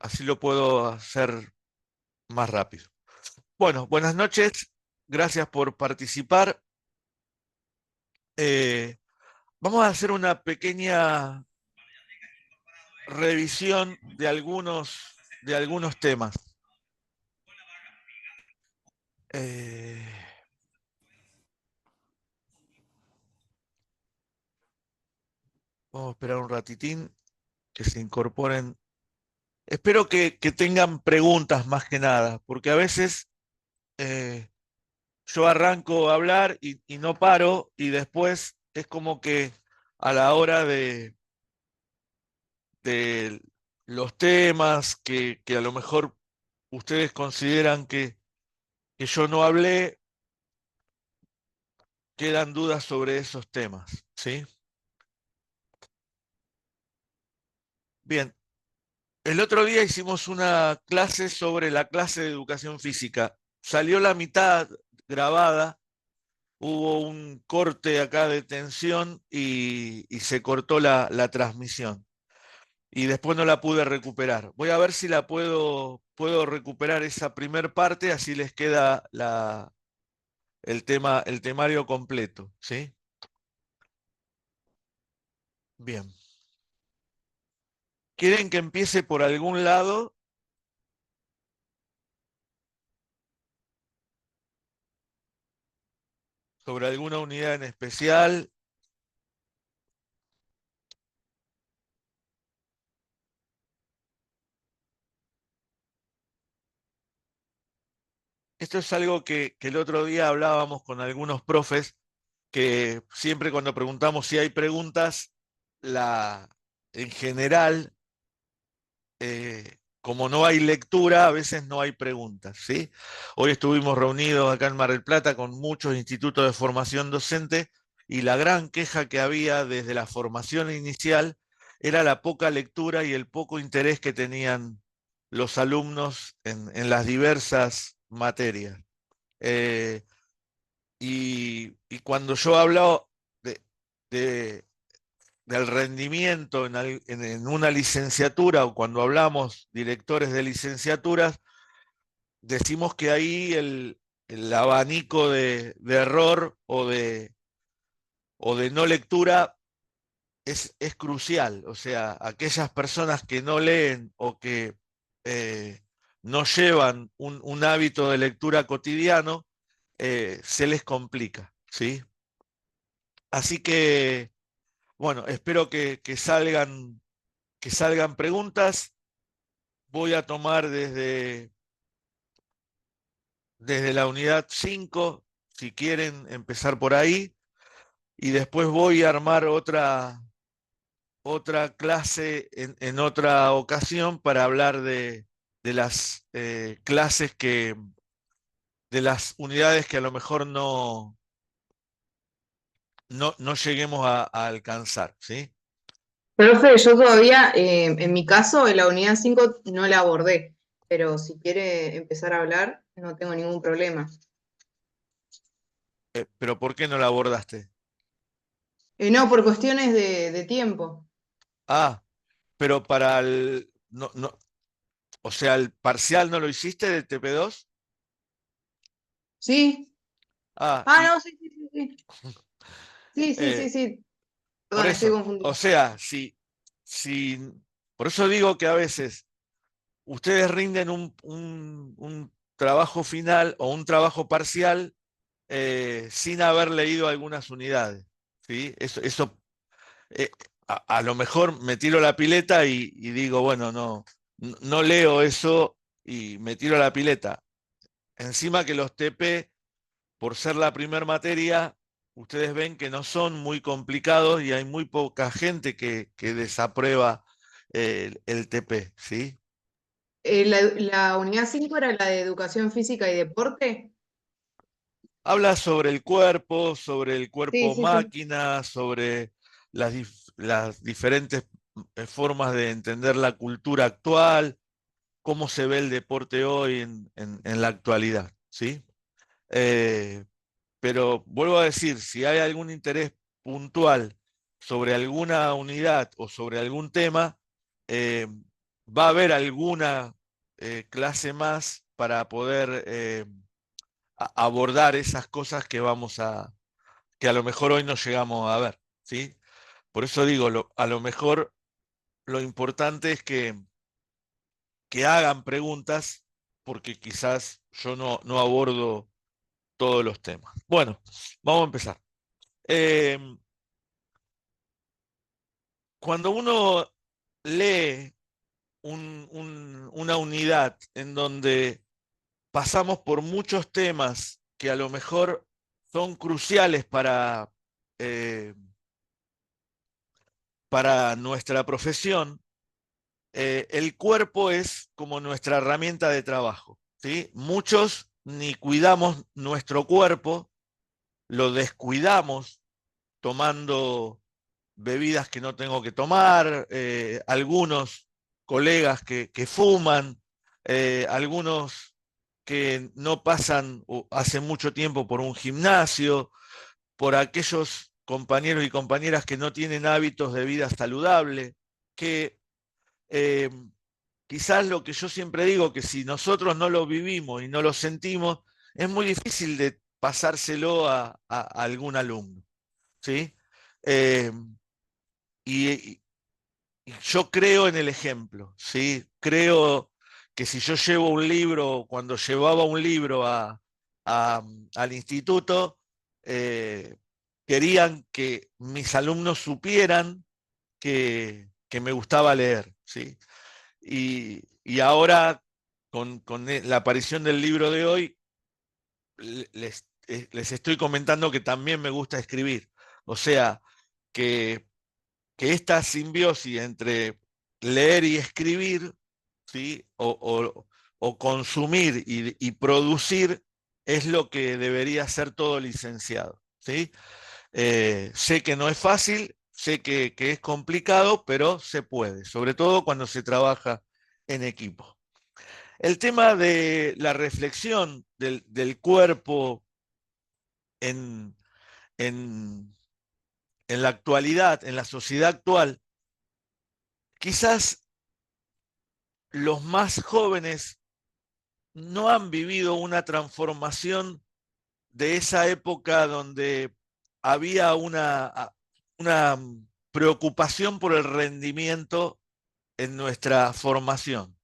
así lo puedo hacer más rápido. Bueno, buenas noches, gracias por participar. Eh, Vamos a hacer una pequeña revisión de algunos temas. Eh, Vamos a esperar un ratitín que se incorporen. Espero que tengan preguntas más que nada, porque a veces eh, yo arranco a hablar y no paro, y después es como que a la hora de los temas que a lo mejor ustedes consideran que yo no hablé, quedan dudas sobre esos temas, ¿sí? Bien, el otro día hicimos una clase sobre la clase de educación física. Salió la mitad grabada, hubo un corte acá de tensión y se cortó la transmisión. Y después no la pude recuperar. Voy a ver si la puedo recuperar esa primer parte, así les queda el temario completo, ¿sí? Bien. ¿Quieren que empiece por algún lado? ¿Sobre alguna unidad en especial? Esto es algo que el otro día hablábamos con algunos profes, que siempre cuando preguntamos si hay preguntas, en general, como no hay lectura, a veces no hay preguntas, ¿sí? Hoy estuvimos reunidos acá en Mar del Plata con muchos institutos de formación docente, y la gran queja que había desde la formación inicial era la poca lectura y el poco interés que tenían los alumnos en las diversas materias. Eh, y cuando yo hablo de, de- del rendimiento en una licenciatura, o cuando hablamos directores de licenciaturas, decimos que ahí el abanico de error o de no lectura es crucial. O sea, aquellas personas que no leen o que eh, no llevan un hábito de lectura cotidiano, se les complica, ¿sí? Así que, bueno, espero que salgan preguntas. Voy a tomar desde la unidad 5, si quieren empezar por ahí, y después voy a armar otra clase en otra ocasión para hablar de las clases de las unidades que a lo mejor no lleguemos a alcanzar, ¿sí? Profe, yo todavía, en mi caso, en la unidad 5 no la abordé, pero si quiere empezar a hablar, no tengo ningún problema. Pero ¿por qué no la abordaste? No, por cuestiones de tiempo. Ah, pero para el... No, no, o sea, ¿el parcial no lo hiciste de TP2? ¿Sí? Ah, Ah, no, sí, sí, sí, sí. Sí, sí, eh, sí, sí. por Perdón, estoy eso, o confundida. sea, si, por eso digo que a veces ustedes rinden un trabajo final o un trabajo parcial sin haber leído algunas unidades, ¿sí? Eso eh, a lo mejor me tiro la pileta y digo, bueno, no leo eso y me tiro la pileta. Encima que los TP, por ser la primer materia, ustedes ven que no son muy complicados y hay muy poca gente que desaprueba el TP, ¿sí? La unidad 5 era la de educación física y deporte. Habla sobre el Sí, cuerpo sí, sí. máquina, sobre las diferentes formas de entender la cultura actual, cómo se ve el deporte hoy en la actualidad, ¿sí? Eh, pero vuelvo a decir, si hay algún interés puntual sobre alguna unidad o sobre algún tema, eh, va a haber alguna clase más para poder abordar esas cosas que a lo mejor hoy no llegamos a ver, ¿sí? Por eso digo, a lo mejor lo importante es que hagan preguntas, porque quizás yo no abordo todos los temas. Bueno, vamos a empezar. Eh, Cuando uno lee una unidad en donde pasamos por muchos temas que a lo mejor son cruciales eh, para nuestra profesión, el cuerpo es como nuestra herramienta de trabajo, ¿sí? Muchos ni cuidamos nuestro cuerpo, lo descuidamos tomando bebidas que no tengo que tomar, algunos colegas que fuman, algunos que no pasan hace mucho tiempo por un gimnasio, por aquellos compañeros y compañeras que no tienen hábitos de vida saludable, que eh, quizás lo que yo siempre digo, que si nosotros no lo vivimos y no lo sentimos, es muy difícil de pasárselo a algún alumno, ¿sí? Eh, y, y yo creo en el ejemplo, ¿sí? Creo que si yo llevo un libro, cuando llevaba un libro al instituto, eh, querían que mis alumnos supieran que me gustaba leer, ¿sí? Y ahora, con la aparición del libro de hoy, les estoy comentando que también me gusta escribir. O sea, que esta simbiosis entre leer y escribir, ¿sí? O consumir y producir es lo que debería ser todo licenciado, ¿sí? Sé que no es fácil, sé que es complicado, pero se puede, sobre todo cuando se trabaja en equipo. El tema de la reflexión del cuerpo en, en, en la actualidad, en la sociedad actual, quizás los más jóvenes no han vivido una transformación de esa época donde había una preocupación por el rendimiento en nuestra formación.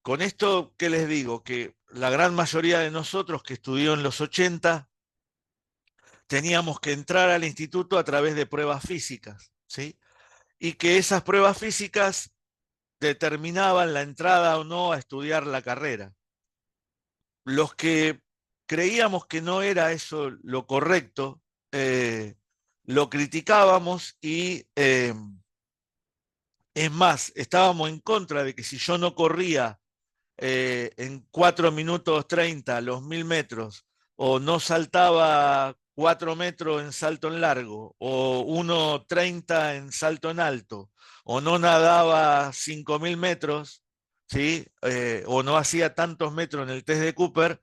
Con esto, ¿qué les digo? Que la gran mayoría de nosotros que estudió en los 80 teníamos que entrar al instituto a través de pruebas físicas, ¿sí? Y que esas pruebas físicas determinaban la entrada o no a estudiar la carrera. Los que creíamos que no era eso lo correcto, lo criticábamos y es más, estábamos en contra de que si yo no corría en 4 minutos 30 los 1000 metros, o no saltaba 4 metros en salto en largo, o 1:30 en salto en alto, o no nadaba 5000 metros, ¿sí? O no hacía tantos metros en el test de Cooper,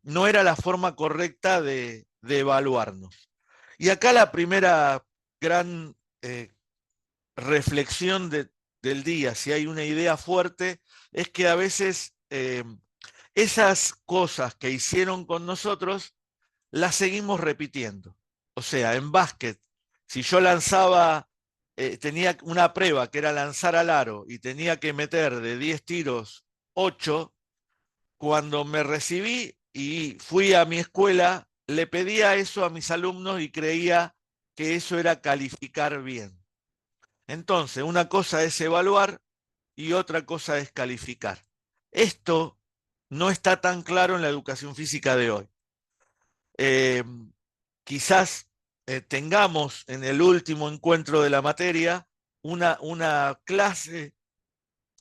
no era la forma correcta de evaluarnos. Y acá la primera gran reflexión del día, si hay una idea fuerte, es que a veces esas cosas que hicieron con nosotros las seguimos repitiendo. O sea, en básquet, si yo lanzaba, tenía una prueba que era lanzar al aro y tenía que meter de 10 tiros 8, cuando me recibí y fui a mi escuela, le pedía eso a mis alumnos y creía que eso era calificar bien. Entonces, una cosa es evaluar y otra cosa es calificar. Esto no está tan claro en la educación física de hoy. Eh, Quizás tengamos en el último encuentro de la materia una clase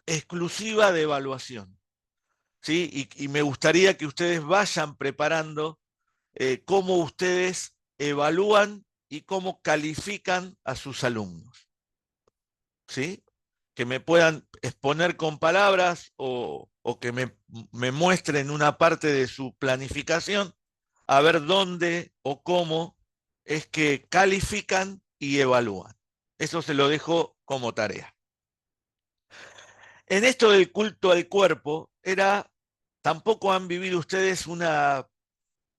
exclusiva de evaluación, ¿sí? Y me gustaría que ustedes vayan preparando cómo ustedes evalúan y cómo califican a sus alumnos, ¿sí? Que me puedan exponer con palabras o que me muestren una parte de su planificación, a ver dónde o cómo es que califican y evalúan. Eso se lo dejo como tarea. En esto del culto al cuerpo, tampoco han vivido ustedes una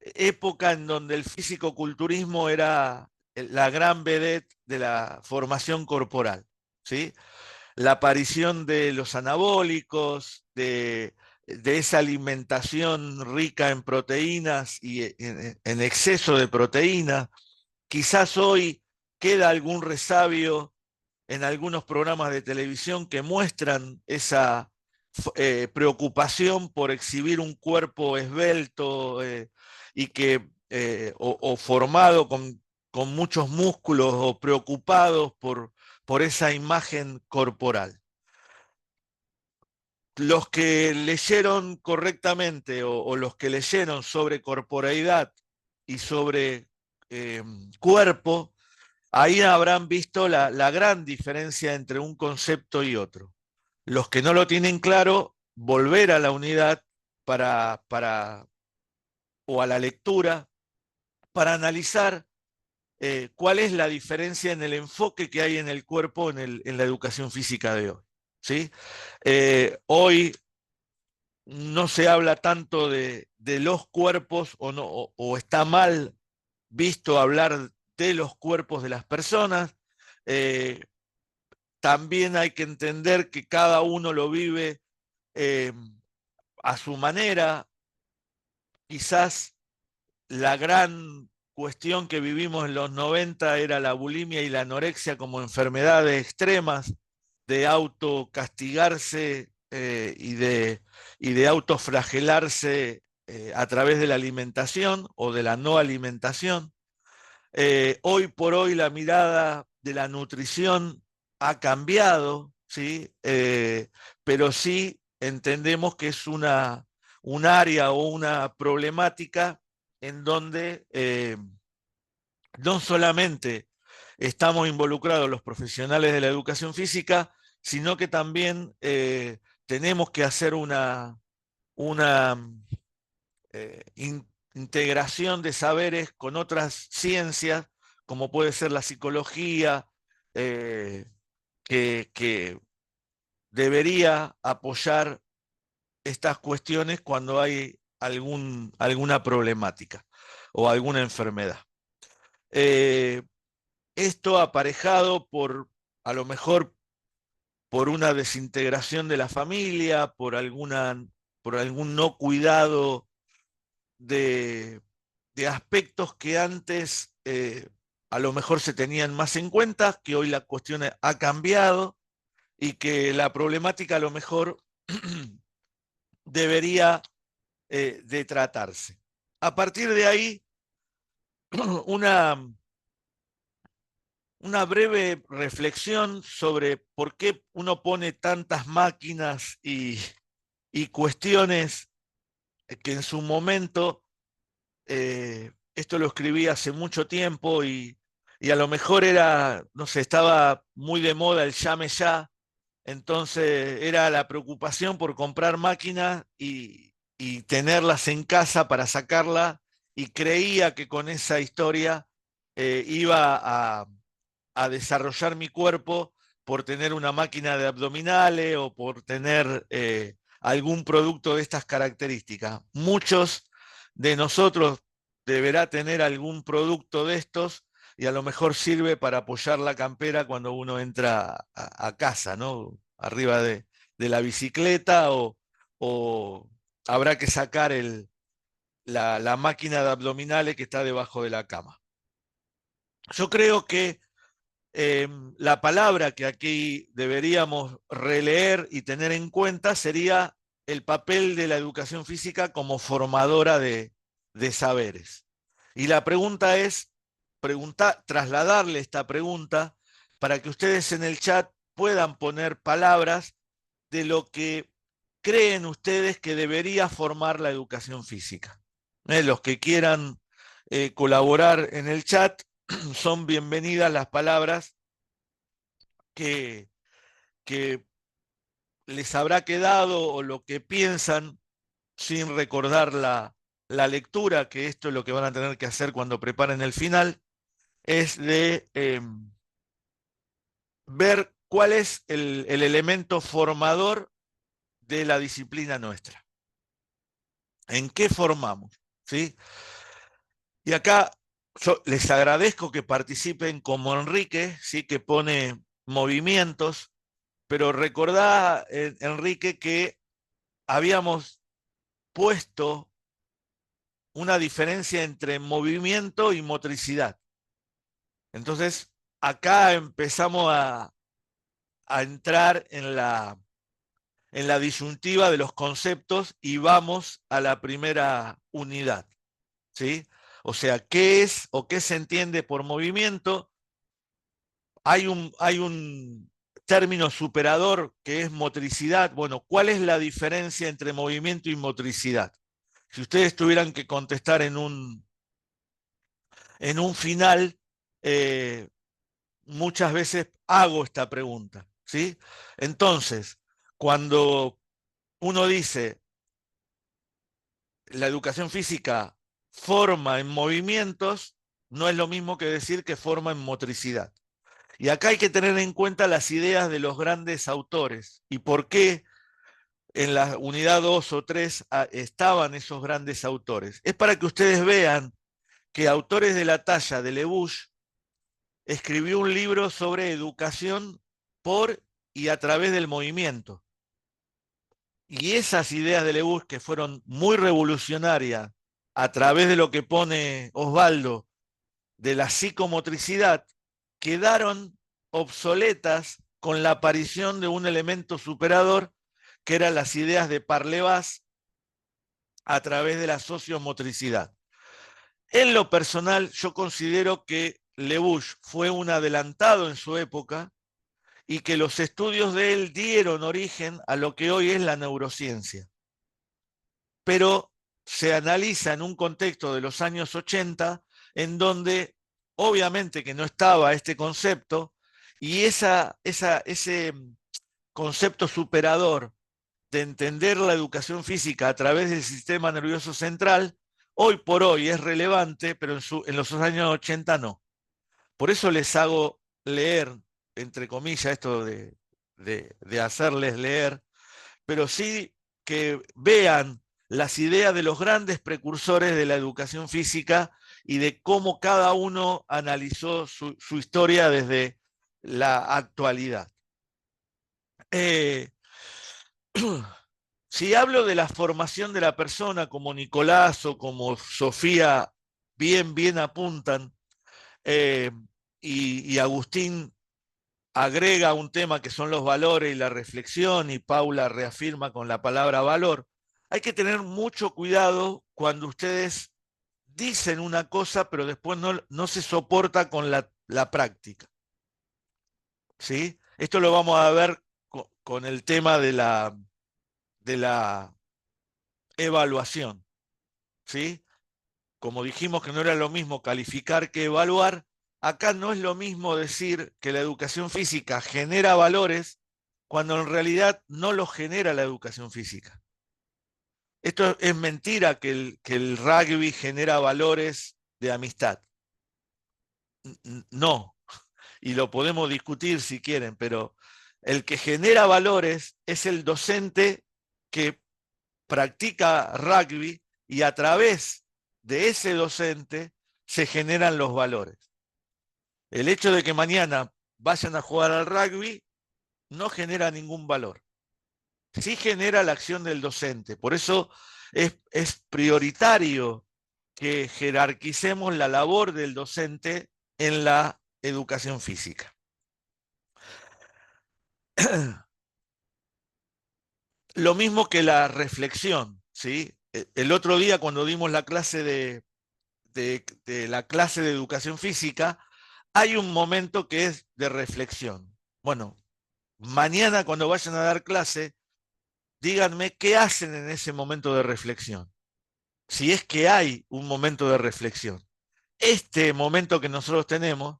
época en donde el fisicoculturismo era la gran vedette de la formación corporal, ¿sí? La aparición de los anabólicos, de esa alimentación rica en proteínas y en exceso de proteínas. Quizás hoy queda algún resabio en algunos programas de televisión que muestran esa preocupación por exhibir un cuerpo esbelto y o formado con muchos músculos o preocupados por esa imagen corporal. Los que leyeron correctamente o los que leyeron sobre corporeidad y sobre cuerpo, ahí habrán visto la gran diferencia entre un concepto y otro. Los que no lo tienen claro, volver a la unidad o a la lectura para analizar cuál es la diferencia en el enfoque que hay en el cuerpo en la educación física de hoy. ¿Sí? Hoy no se habla tanto de los cuerpos o está mal visto hablar de los cuerpos de las personas. Eh, También hay que entender que cada uno lo vive eh, a su manera. Quizás la gran cuestión que vivimos en los 90 era la bulimia y la anorexia como enfermedades extremas de autocastigarse y de autoflagelarse a través de la alimentación o de la no alimentación. Hoy por hoy la mirada de la nutrición ha cambiado, ¿sí? Pero sí entendemos que es un área o una problemática en donde no solamente estamos involucrados los profesionales de la educación física, sino que también tenemos que hacer una integración de saberes con otras ciencias, como puede ser la psicología, eh, que debería apoyar estas cuestiones cuando hay alguna problemática o alguna enfermedad. Eh, Esto aparejado a lo mejor, por una desintegración de la familia, por algún no cuidado de, de aspectos que antes a lo mejor se tenían más en cuenta, que hoy la cuestión ha cambiado y que la problemática a lo mejor debería de tratarse. A partir de ahí, una, una breve reflexión sobre por qué uno pone tantas máquinas y cuestiones que en su momento, esto lo escribí hace mucho tiempo y a lo mejor era, no sé, estaba muy de moda el llame ya, entonces era la preocupación por comprar máquinas y tenerlas en casa para sacarla y creía que con esa historia iba a desarrollar mi cuerpo por tener una máquina de abdominales o por tener algún producto de estas características. Muchos de nosotros deberá tener algún producto de estos y a lo mejor sirve para apoyar la campera cuando uno entra a casa, ¿no? Arriba de la bicicleta o habrá que sacar la máquina de abdominales que está debajo de la cama. Yo creo que la palabra que aquí deberíamos releer y tener en cuenta sería el papel de la educación física como formadora de saberes. Y la pregunta es trasladarle esta pregunta para que ustedes en el chat puedan poner palabras de lo que creen ustedes que debería formar la educación física. Los que quieran colaborar en el chat, son bienvenidas las palabras que, que les habrá quedado o lo que piensan sin recordar la lectura, que esto es lo que van a tener que hacer cuando preparen el final, es de ver cuál es el elemento formador de la disciplina nuestra. ¿En qué formamos? ¿Sí? Y acá yo les agradezco que participen como Enrique, ¿sí? Que pone movimientos, pero recordá, Enrique, que habíamos puesto una diferencia entre movimiento y motricidad. Entonces, acá empezamos a entrar en la disyuntiva de los conceptos y vamos a la primera unidad, ¿sí? O sea, ¿qué es o qué se entiende por movimiento? Hay un término superador que es motricidad. Bueno, ¿cuál es la diferencia entre movimiento y motricidad? Si ustedes tuvieran que contestar en un final, eh, muchas veces hago esta pregunta, ¿sí? Entonces, cuando uno dice la educación física forma en movimientos, no es lo mismo que decir que forma en motricidad. Y acá hay que tener en cuenta las ideas de los grandes autores y por qué en la unidad 2 o 3 estaban esos grandes autores. Es para que ustedes vean que autores de la talla de Lebouche escribió un libro sobre educación por y a través del movimiento. Y esas ideas de Lebouche, que fueron muy revolucionarias a través de lo que pone Osvaldo de la psicomotricidad, quedaron obsoletas con la aparición de un elemento superador que eran las ideas de Parlevas a través de la sociomotricidad. En lo personal, yo considero que Lebouche fue un adelantado en su época y que los estudios de él dieron origen a lo que hoy es la neurociencia. Pero se analiza en un contexto de los años 80, en donde obviamente que no estaba este concepto, y ese concepto superador de entender la educación física a través del sistema nervioso central, hoy por hoy es relevante, pero en los años 80 no. Por eso les hago leer, entre comillas, esto de hacerles leer, pero sí que vean las ideas de los grandes precursores de la educación física y de cómo cada uno analizó su historia desde la actualidad. Eh, si hablo de la formación de la persona, como Nicolás o como Sofía bien apuntan, eh, y Agustín agrega un tema que son los valores y la reflexión, y Paula reafirma con la palabra valor, hay que tener mucho cuidado cuando ustedes dicen una cosa, pero después no se soporta con la práctica. ¿Sí? Esto lo vamos a ver con el tema de la evaluación. ¿Sí? Como dijimos que no era lo mismo calificar que evaluar, acá no es lo mismo decir que la educación física genera valores cuando en realidad no los genera la educación física. Esto es mentira que el rugby genera valores de amistad. No, y lo podemos discutir si quieren, pero el que genera valores es el docente que practica rugby y a través de ese docente se generan los valores. El hecho de que mañana vayan a jugar al rugby no genera ningún valor. Sí genera la acción del docente. Por eso es prioritario que jerarquicemos la labor del docente en la educación física. Lo mismo que la reflexión, ¿sí? El otro día cuando dimos la clase de la clase de educación física, hay un momento que es de reflexión. Bueno, mañana cuando vayan a dar clase, díganme qué hacen en ese momento de reflexión. Si es que hay un momento de reflexión. Este momento que nosotros tenemos,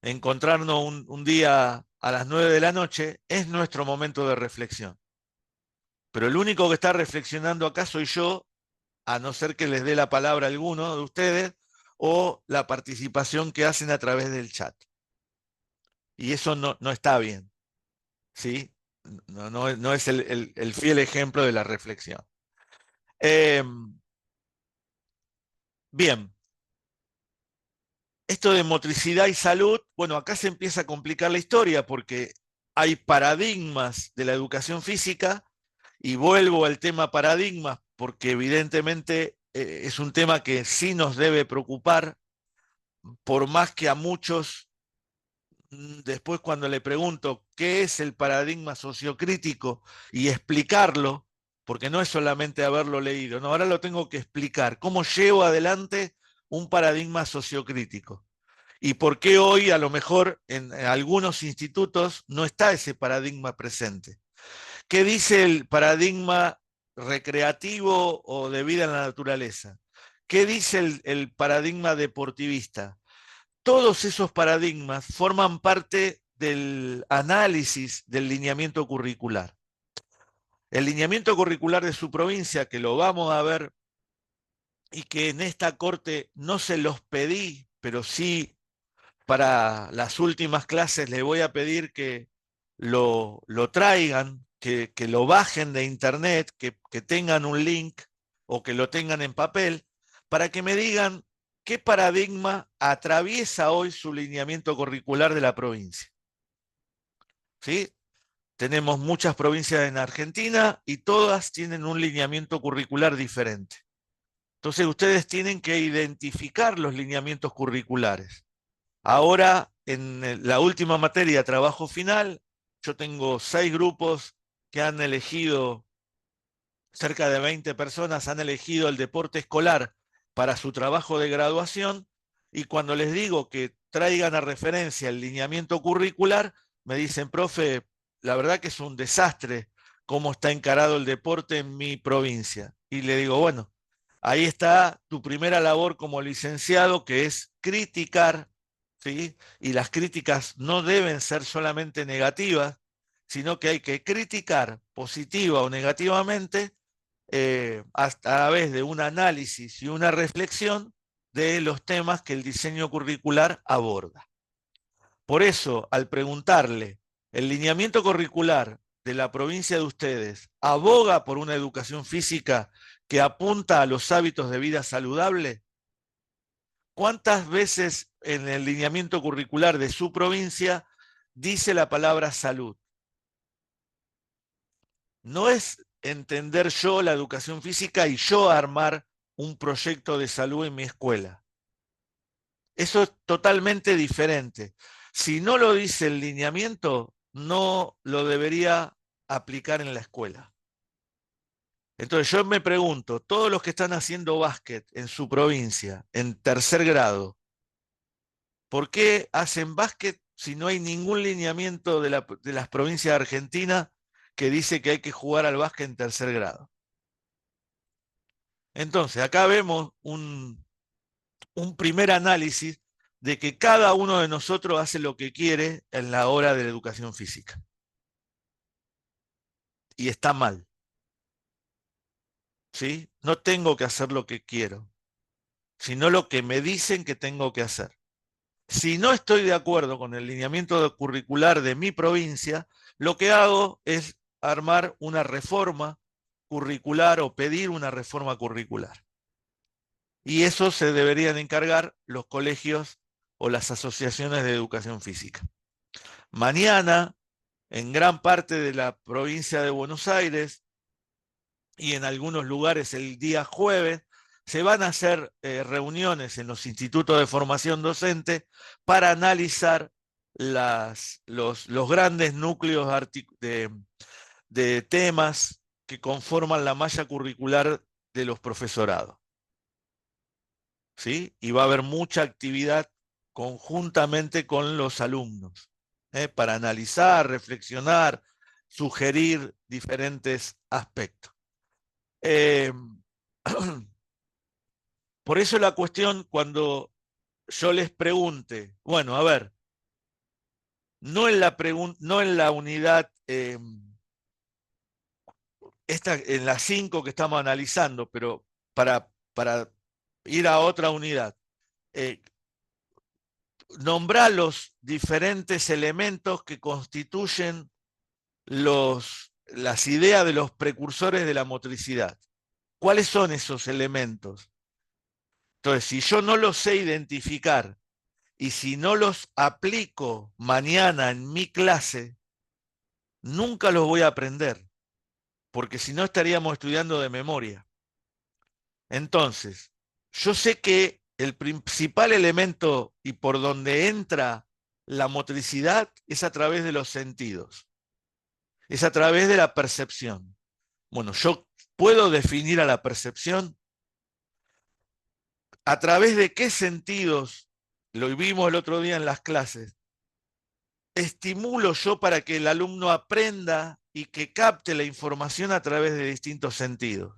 encontrarnos un día a las 9 de la noche, es nuestro momento de reflexión. Pero el único que está reflexionando acá soy yo, a no ser que les dé la palabra a alguno de ustedes o la participación que hacen a través del chat. Y eso no está bien, ¿sí? no es el fiel ejemplo de la reflexión. Eh, bien, esto de motricidad y salud, bueno, acá se empieza a complicar la historia porque hay paradigmas de la educación física y vuelvo al tema paradigmas porque evidentemente es un tema que sí nos debe preocupar, por más que a muchos, después cuando le pregunto qué es el paradigma sociocrítico y explicarlo, porque no es solamente haberlo leído, no, ahora lo tengo que explicar, cómo llevo adelante un paradigma sociocrítico. ¿Y por qué hoy a lo mejor en algunos institutos no está ese paradigma presente? ¿Qué dice el paradigma recreativo o de vida en la naturaleza? ¿Qué dice el paradigma deportivista? Todos esos paradigmas forman parte del análisis del lineamiento curricular. El lineamiento curricular de su provincia, que lo vamos a ver y que en esta corte no se los pedí, pero sí para las últimas clases le voy a pedir que lo traigan, que lo bajen de internet, que tengan un link o que lo tengan en papel, para que me digan qué paradigma atraviesa hoy su lineamiento curricular de la provincia. ¿Sí? Tenemos muchas provincias en Argentina y todas tienen un lineamiento curricular diferente. Entonces ustedes tienen que identificar los lineamientos curriculares. Ahora, en la última materia, trabajo final, yo tengo 6 grupos que han elegido, cerca de 20 personas han elegido el deporte escolar para su trabajo de graduación, y cuando les digo que traigan a referencia el lineamiento curricular, me dicen, profe, la verdad que es un desastre cómo está encarado el deporte en mi provincia. Y le digo, bueno, ahí está tu primera labor como licenciado, que es criticar, ¿sí? Y las críticas no deben ser solamente negativas, sino que hay que criticar positiva o negativamente a través de un análisis y una reflexión de los temas que el diseño curricular aborda. Por eso, al preguntarle, ¿el lineamiento curricular de la provincia de ustedes aboga por una educación física que apunta a los hábitos de vida saludable? ¿Cuántas veces en el lineamiento curricular de su provincia dice la palabra salud? No es entender yo la educación física y yo armar un proyecto de salud en mi escuela. Eso es totalmente diferente. Si no lo dice el lineamiento, no lo debería aplicar en la escuela. Entonces yo me pregunto, todos los que están haciendo básquet en su provincia, en tercer grado, ¿por qué hacen básquet si no hay ningún lineamiento de las provincias de Argentina que dice que hay que jugar al básquet en tercer grado? Entonces, acá vemos un primer análisis de que cada uno de nosotros hace lo que quiere en la hora de la educación física. Y está mal. ¿Sí? No tengo que hacer lo que quiero, sino lo que me dicen que tengo que hacer. Si no estoy de acuerdo con el lineamiento curricular de mi provincia, lo que hago es armar una reforma curricular o pedir una reforma curricular. Y eso se deberían encargar los colegios o las asociaciones de educación física. Mañana, en gran parte de la provincia de Buenos Aires y en algunos lugares el día jueves, se van a hacer reuniones en los institutos de formación docente para analizar los grandes núcleos de temas que conforman la malla curricular de los profesorados. ¿Sí? Y va a haber mucha actividad conjuntamente con los alumnos, para analizar, reflexionar, sugerir diferentes aspectos. Eh, por eso la cuestión, cuando yo les pregunte, bueno, a ver, no en la unidad, en las 5 que estamos analizando, pero para ir a otra unidad, eh, nombrar los diferentes elementos que constituyen las ideas de los precursores de la motricidad. ¿Cuáles son esos elementos? Entonces, si yo no los sé identificar y si no los aplico mañana en mi clase, nunca los voy a aprender, porque si no estaríamos estudiando de memoria. Entonces, yo sé que el principal elemento y por donde entra la motricidad es a través de los sentidos, es a través de la percepción. Bueno, yo puedo definir a la percepción a través de qué sentidos, lo vimos el otro día en las clases, estimulo yo para que el alumno aprenda y que capte la información a través de distintos sentidos.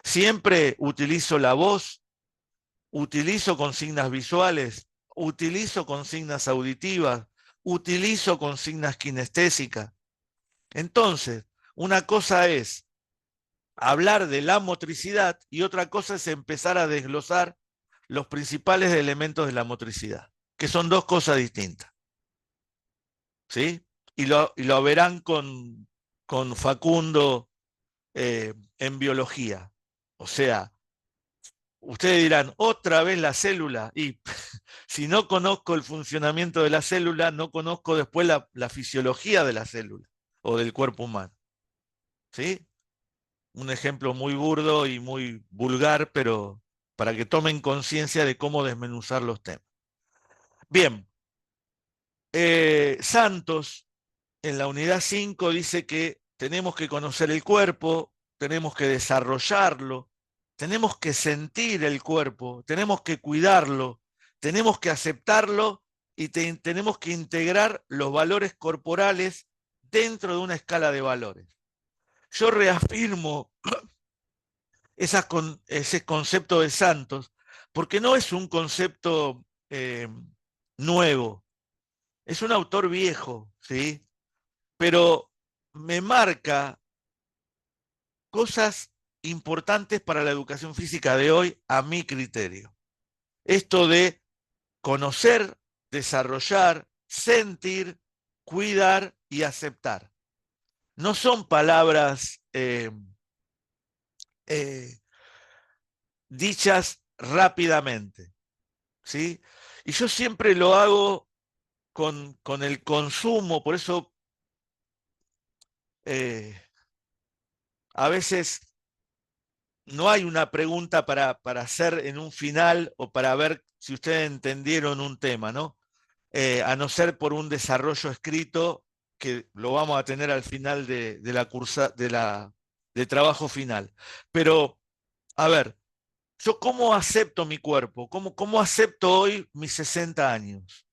Siempre utilizo la voz, utilizo consignas visuales, utilizo consignas auditivas, utilizo consignas kinestésicas. Entonces, una cosa es hablar de la motricidad y otra cosa es empezar a desglosar los principales elementos de la motricidad, que son dos cosas distintas. ¿Sí? Y lo verán con Facundo en biología. O sea, ustedes dirán, otra vez la célula. Y si no conozco el funcionamiento de la célula, no conozco después la fisiología de la célula o del cuerpo humano. ¿Sí? Un ejemplo muy burdo y muy vulgar, pero para que tomen conciencia de cómo desmenuzar los temas. Bien, Santos en la unidad 5 dice que tenemos que conocer el cuerpo, tenemos que desarrollarlo, tenemos que sentir el cuerpo, tenemos que cuidarlo, tenemos que aceptarlo y tenemos que integrar los valores corporales dentro de una escala de valores. Yo reafirmo ese concepto de Santos porque no es un concepto nuevo, es un autor viejo, ¿sí? Pero me marca cosas importantes para la educación física de hoy, a mi criterio. Esto de conocer, desarrollar, sentir, cuidar y aceptar. No son palabras eh, dichas rápidamente, ¿sí? Y yo siempre lo hago con el consumo, por eso a veces no hay una pregunta para hacer en un final o para ver si ustedes entendieron un tema, ¿no? A no ser por un desarrollo escrito que lo vamos a tener al final de la cursa, de trabajo final. Pero, a ver, ¿yo cómo acepto mi cuerpo? ¿Cómo acepto hoy mis 60 años?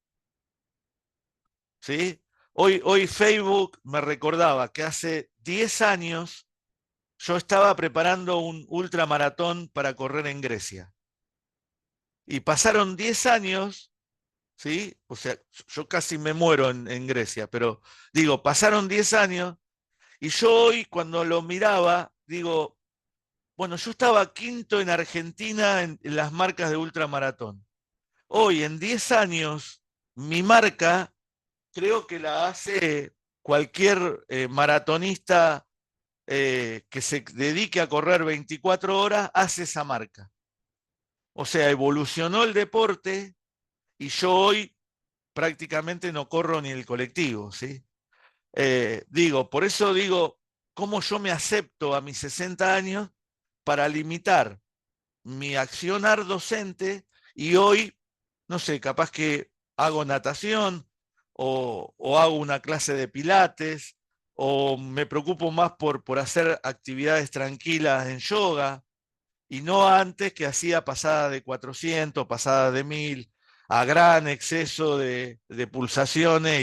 ¿Sí? Hoy Facebook me recordaba que hace 10 años yo estaba preparando un ultramaratón para correr en Grecia. Y pasaron 10 años, ¿sí? O sea, yo casi me muero en Grecia, pero digo, pasaron 10 años y yo hoy cuando lo miraba, digo, bueno, yo estaba quinto en Argentina en las marcas de ultramaratón. Hoy, en 10 años, mi marca creo que la hace cualquier maratonista que se dedique a correr 24 horas, hace esa marca. O sea, evolucionó el deporte y yo hoy prácticamente no corro ni el colectivo, ¿sí? Por eso digo, ¿cómo yo me acepto a mis 60 años para limitar mi accionar docente y hoy, no sé, capaz que hago natación o hago una clase de pilates o me preocupo más por hacer actividades tranquilas en yoga y no antes que hacía pasada de 400, pasada de 1000, a gran exceso de pulsaciones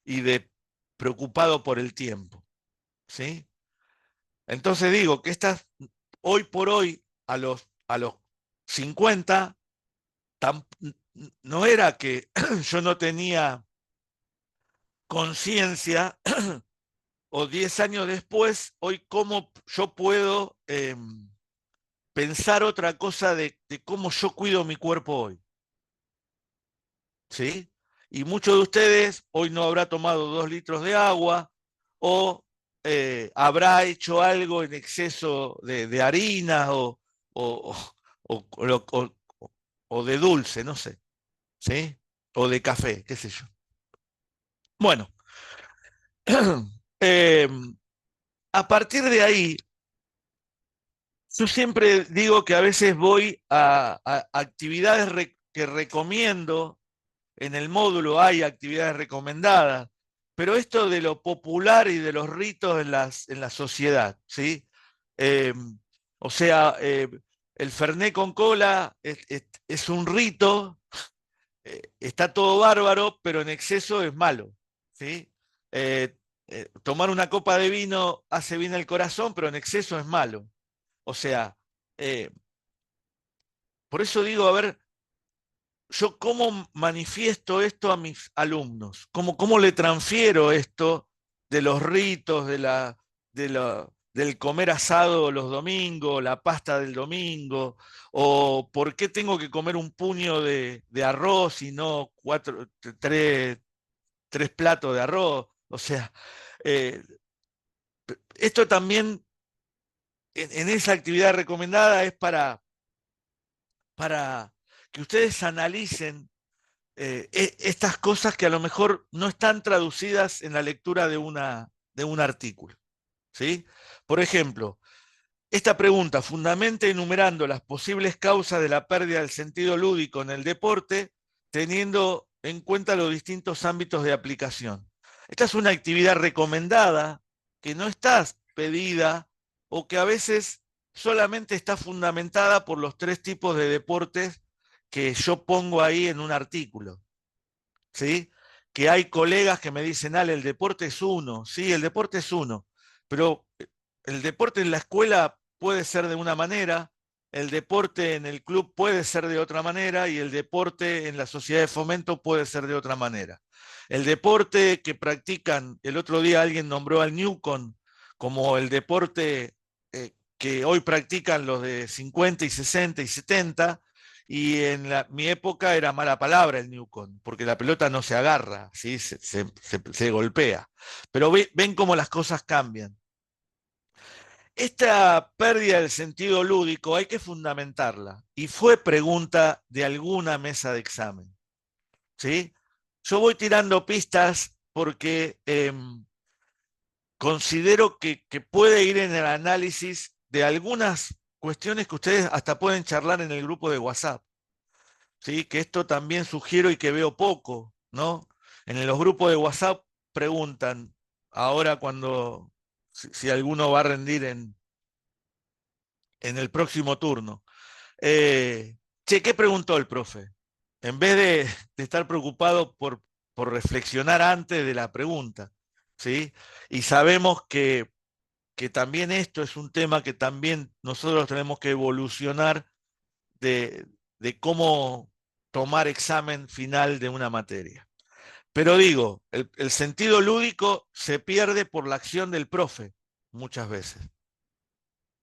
y de preocupado por el tiempo, ¿sí? Entonces digo que estas, hoy por hoy, a los 50, no era que yo no tenía conciencia, o 10 años después, hoy cómo yo puedo pensar otra cosa de cómo yo cuido mi cuerpo hoy, ¿sí? Y muchos de ustedes hoy no habrá tomado 2 litros de agua, o habrá hecho algo en exceso de harina o, o- o- o de dulce, no sé, ¿sí? O de café, qué sé yo. Bueno, eh, a partir de ahí, yo siempre digo que a veces voy a actividades que recomiendo. En el módulo hay actividades recomendadas, pero esto de lo popular y de los ritos en la sociedad, ¿sí? Eh, o sea, el Fernet con cola es un rito, está todo bárbaro, pero en exceso es malo, ¿sí? Eh, tomar una copa de vino hace bien al corazón, pero en exceso es malo. O sea, eh, por eso digo, a ver, yo cómo manifiesto esto a mis alumnos, cómo le transfiero esto de los ritos, del comer asado los domingos, la pasta del domingo, o por qué tengo que comer un puño de arroz y no tres platos de arroz. O sea, eh, esto también en esa actividad recomendada es para que ustedes analicen estas cosas que a lo mejor no están traducidas en la lectura de un artículo. ¿Sí? Por ejemplo, esta pregunta, fundamente enumerando las posibles causas de la pérdida del sentido lúdico en el deporte, teniendo en cuenta los distintos ámbitos de aplicación. Esta es una actividad recomendada que no está pedida o que a veces solamente está fundamentada por los tres tipos de deportes que yo pongo ahí en un artículo. ¿Sí? Que hay colegas que me dicen, Ale, el deporte es uno, sí, el deporte es uno, pero el deporte en la escuela puede ser de una manera, el deporte en el club puede ser de otra manera y el deporte en la sociedad de fomento puede ser de otra manera. El deporte que practican, el otro día alguien nombró al Newcon como el deporte que hoy practican los de 50 y 60 y 70, y en mi época era mala palabra el Newcon, porque la pelota no se agarra, ¿sí? Se golpea. Pero ven cómo las cosas cambian. Esta pérdida del sentido lúdico hay que fundamentarla, y fue pregunta de alguna mesa de examen. ¿Sí? Yo voy tirando pistas porque considero que puede ir en el análisis de algunas cuestiones que ustedes hasta pueden charlar en el grupo de WhatsApp. ¿Sí? Que esto también sugiero y que veo poco, ¿no? En los grupos de WhatsApp preguntan, ahora si alguno va a rendir en el próximo turno. Che, ¿qué preguntó el profe? En vez de estar preocupado por reflexionar antes de la pregunta, ¿sí? Y sabemos que también esto es un tema que también nosotros tenemos que evolucionar de, de cómo tomar examen final de una materia. Pero digo, el sentido lúdico se pierde por la acción del profe muchas veces.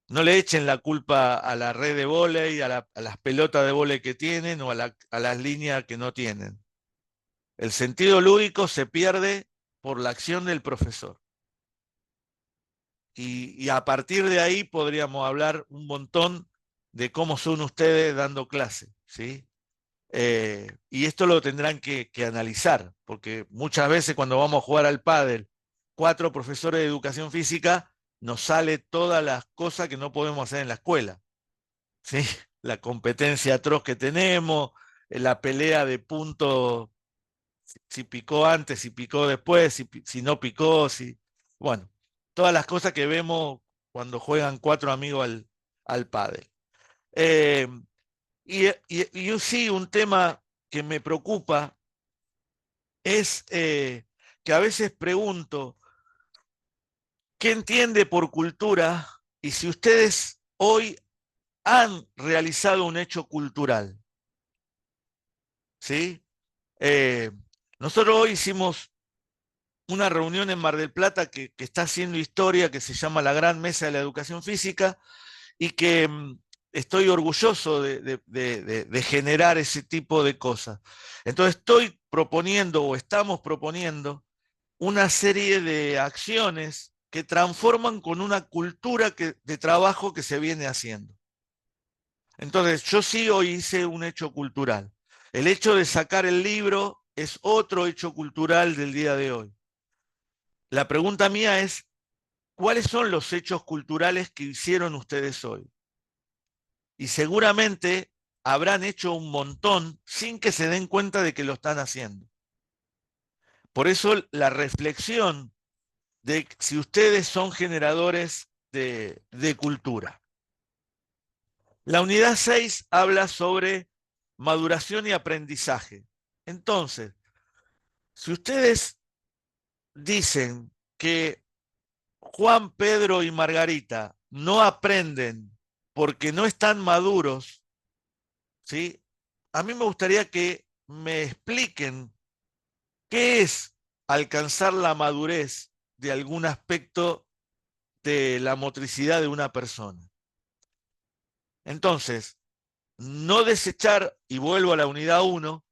No le echen la culpa a la red de vóley, a las pelotas de vóley que tienen o a las líneas que no tienen. El sentido lúdico se pierde por la acción del profesor. Y a partir de ahí podríamos hablar un montón de cómo son ustedes dando clase, ¿sí? Y esto lo tendrán que analizar, porque muchas veces cuando vamos a jugar al pádel, cuatro profesores de educación física, nos sale todas las cosas que no podemos hacer en la escuela. ¿Sí? La competencia atroz que tenemos, la pelea de puntos, si picó antes, si picó después, si no picó, bueno, todas las cosas que vemos cuando juegan cuatro amigos al pádel. Eh, y sí, un tema que me preocupa es que a veces pregunto, ¿qué entiende por cultura? Y si ustedes hoy han realizado un hecho cultural, ¿sí? Eh, Nosotros hoy hicimos una reunión en Mar del Plata que está haciendo historia, que se llama la Gran Mesa de la Educación Física, y que estoy orgulloso de generar ese tipo de cosas. Entonces estoy proponiendo o estamos proponiendo una serie de acciones que transforman con una cultura de trabajo que se viene haciendo. Entonces, yo sí hoy hice un hecho cultural. El hecho de sacar el libro es otro hecho cultural del día de hoy. La pregunta mía es, ¿cuáles son los hechos culturales que hicieron ustedes hoy? Y seguramente habrán hecho un montón sin que se den cuenta de que lo están haciendo. Por eso la reflexión de si ustedes son generadores de cultura. La unidad 6 habla sobre maduración y aprendizaje. Entonces, si ustedes dicen que Juan, Pedro y Margarita no aprenden porque no están maduros, ¿sí? A mí me gustaría que me expliquen qué es alcanzar la madurez de algún aspecto de la motricidad de una persona. Entonces, no desechar, y vuelvo a la unidad 1,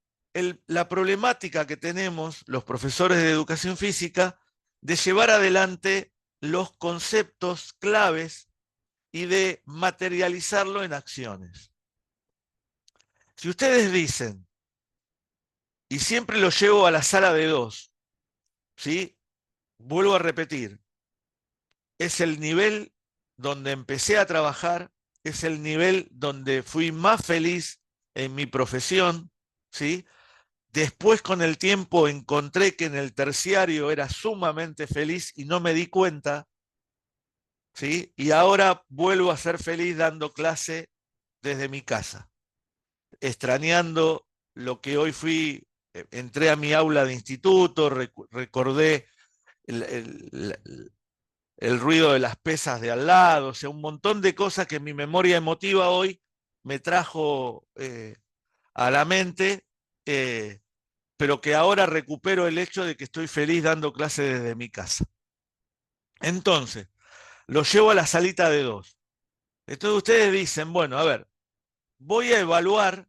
la problemática que tenemos los profesores de educación física de llevar adelante los conceptos claves y de materializarlo en acciones. Si ustedes dicen, y siempre lo llevo a la sala de 2, ¿sí? Vuelvo a repetir, es el nivel donde empecé a trabajar, es el nivel donde fui más feliz en mi profesión, ¿sí? Después con el tiempo encontré que en el terciario era sumamente feliz y no me di cuenta, ¿sí? Y ahora vuelvo a ser feliz dando clase desde mi casa, extrañando lo que hoy fui, entré a mi aula de instituto, recordé el, el ruido de las pesas de al lado, o sea, un montón de cosas que mi memoria emotiva hoy me trajo a la mente, eh, pero que ahora recupero el hecho de que estoy feliz dando clase desde mi casa. Entonces, lo llevo a la salita de 2. Entonces ustedes dicen, bueno, a ver, voy a evaluar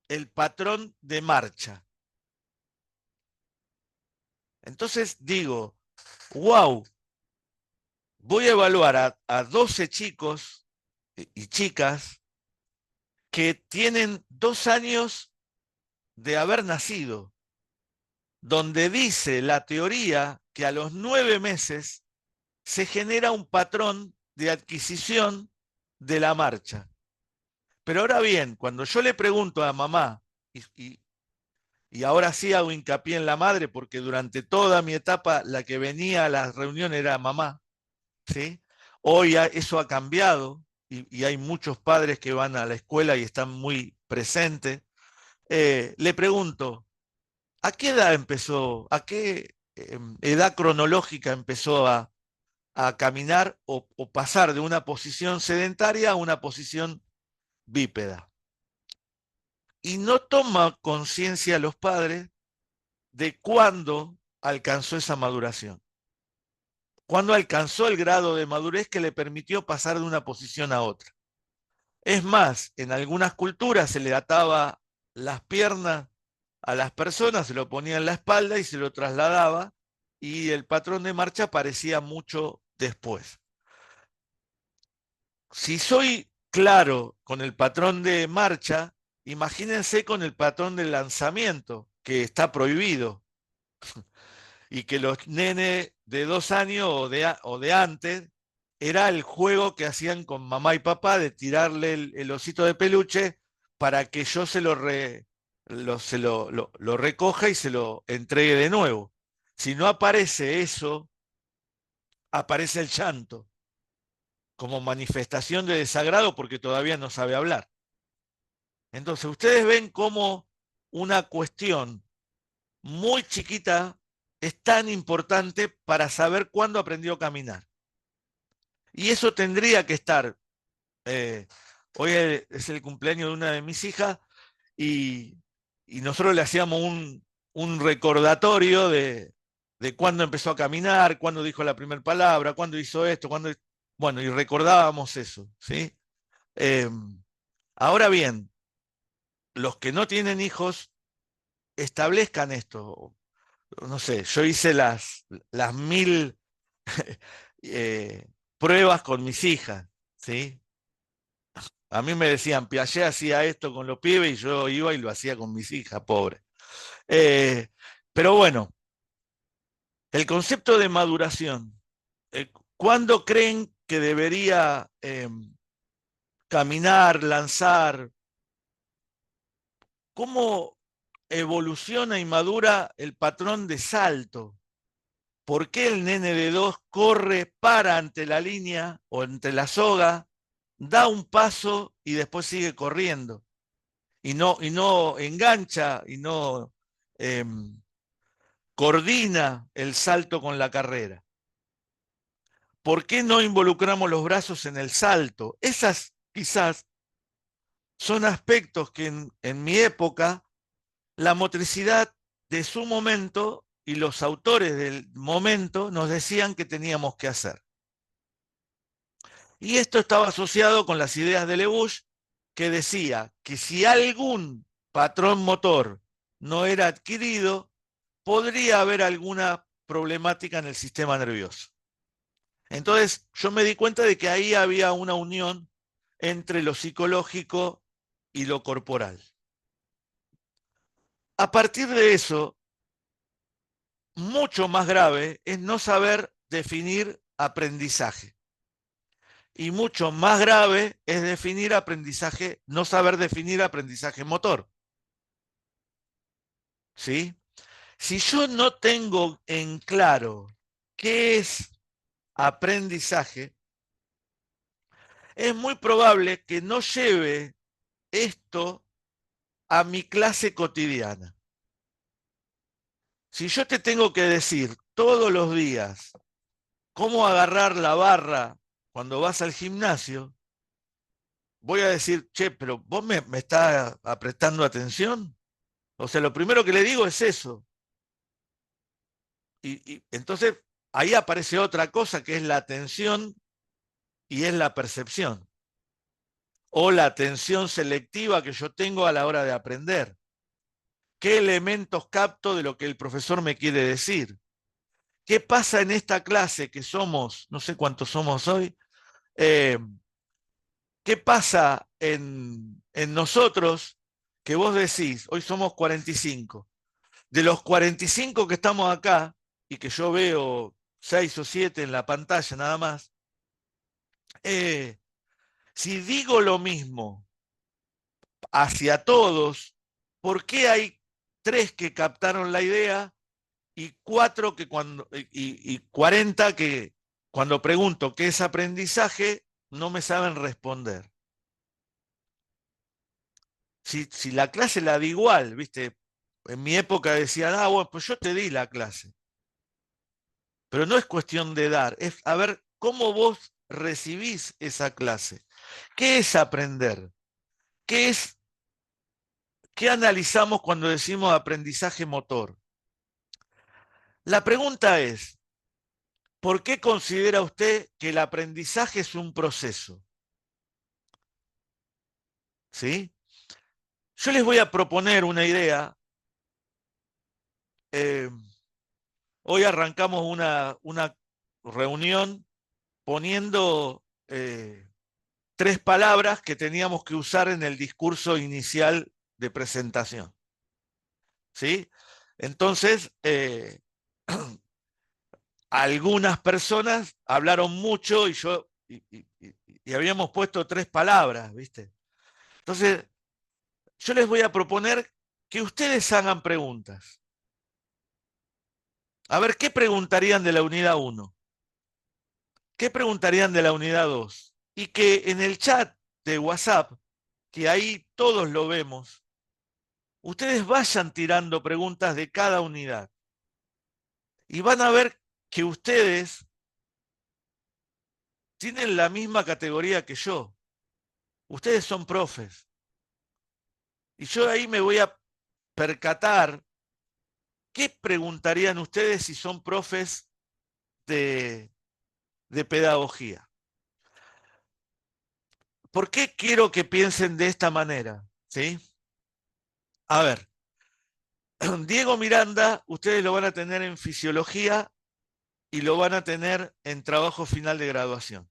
el patrón de marcha. Entonces digo, wow, voy a evaluar a 12 chicos y chicas que tienen 2 años de haber nacido, donde dice la teoría que a los 9 meses se genera un patrón de adquisición de la marcha. Pero ahora bien, cuando yo le pregunto a mamá, y ahora sí hago hincapié en la madre, porque durante toda mi etapa la que venía a las reuniones era mamá, ¿sí? Hoy eso ha cambiado y hay muchos padres que van a la escuela y están muy presentes. Le pregunto, ¿a qué edad empezó, a qué edad cronológica empezó a caminar o pasar de una posición sedentaria a una posición bípeda? Y no toma conciencia los padres de cuándo alcanzó esa maduración, cuándo alcanzó el grado de madurez que le permitió pasar de una posición a otra. Es más, en algunas culturas se le ataba las piernas a las personas, se lo ponía en la espalda y se lo trasladaba, y el patrón de marcha aparecía mucho después. Si soy claro con el patrón de marcha, imagínense con el patrón de lanzamiento, que está prohibido, y que los nenes de 2 años o de antes, era el juego que hacían con mamá y papá de tirarle el osito de peluche para que yo se lo recoja y se lo entregue de nuevo. Si no aparece eso, aparece el llanto como manifestación de desagrado porque todavía no sabe hablar. Entonces, ustedes ven cómo una cuestión muy chiquita es tan importante para saber cuándo aprendió a caminar. Y eso tendría que estar. eh, Hoy es el cumpleaños de una de mis hijas y, y nosotros le hacíamos un recordatorio de cuándo empezó a caminar, cuándo dijo la primera palabra, cuándo hizo esto, bueno, y recordábamos eso, ¿sí? Eh, Ahora bien, los que no tienen hijos, establezcan esto. no sé, yo hice las 1000 pruebas con mis hijas, ¿sí? A mí me decían, Piaget hacía esto con los pibes y yo iba y lo hacía con mis hijas, pobre. Eh, pero bueno, el concepto de maduración, ¿cuándo creen que debería caminar, lanzar? ¿Cómo evoluciona y madura el patrón de salto? ¿Por qué el nene de 2 corre, para ante la línea o entre la soga, da un paso y después sigue corriendo? Y no engancha y no eh, coordina el salto con la carrera. ¿Por qué no involucramos los brazos en el salto? Esas quizás son aspectos que en mi época la motricidad de su momento y los autores del momento nos decían que teníamos que hacer. Y esto estaba asociado con las ideas de Leboeuf, que decía que si algún patrón motor no era adquirido, podría haber alguna problemática en el sistema nervioso. Entonces yo me di cuenta de que ahí había una unión entre lo psicológico y lo corporal. A partir de eso, mucho más grave es no saber definir aprendizaje. Y mucho más grave es definir aprendizaje, no saber definir aprendizaje motor. ¿Sí? Si yo no tengo en claro qué es aprendizaje, es muy probable que no lleve esto a mi clase cotidiana. Si yo te tengo que decir todos los días cómo agarrar la barra cuando vas al gimnasio, voy a decir, che, pero vos me estás prestando atención. O sea, lo primero que le digo es eso. Y entonces ahí aparece otra cosa que es la atención y es la percepción. O la atención selectiva que yo tengo a la hora de aprender. ¿Qué elementos capto de lo que el profesor me quiere decir? ¿Qué pasa en esta clase que somos, no sé cuántos somos hoy? Eh, ¿Qué pasa en nosotros que vos decís, hoy somos 45? De los 45 que estamos acá, y que yo veo 6 o 7 en la pantalla nada más, si digo lo mismo hacia todos, ¿por qué hay 3 que captaron la idea y 4 que y 40 que cuando pregunto qué es aprendizaje no me saben responder? Si la clase la di igual, ¿viste? En mi época decían, ah, bueno, pues yo te di la clase. Pero no es cuestión de dar, es a ver cómo vos recibís esa clase. ¿Qué es aprender? ¿Qué es, qué analizamos cuando decimos aprendizaje motor? La pregunta es, ¿por qué considera usted que el aprendizaje es un proceso? ¿Sí? Yo les voy a proponer una idea. Eh, Hoy arrancamos una reunión poniendo 3 palabras que teníamos que usar en el discurso inicial de presentación. ¿Sí? Entonces, algunas personas hablaron mucho y habíamos puesto 3 palabras, ¿viste? Entonces, yo les voy a proponer que ustedes hagan preguntas. A ver, ¿qué preguntarían de la unidad 1? ¿Qué preguntarían de la unidad 2? Y que en el chat de WhatsApp, que ahí todos lo vemos, ustedes vayan tirando preguntas de cada unidad. Y van a ver que ustedes tienen la misma categoría que yo. Ustedes son profes. Y yo ahí me voy a percatar qué preguntarían ustedes si son profes de pedagogía. ¿Por qué quiero que piensen de esta manera? ¿Sí? A ver, Diego Miranda, ustedes lo van a tener en fisiología y lo van a tener en trabajo final de graduación.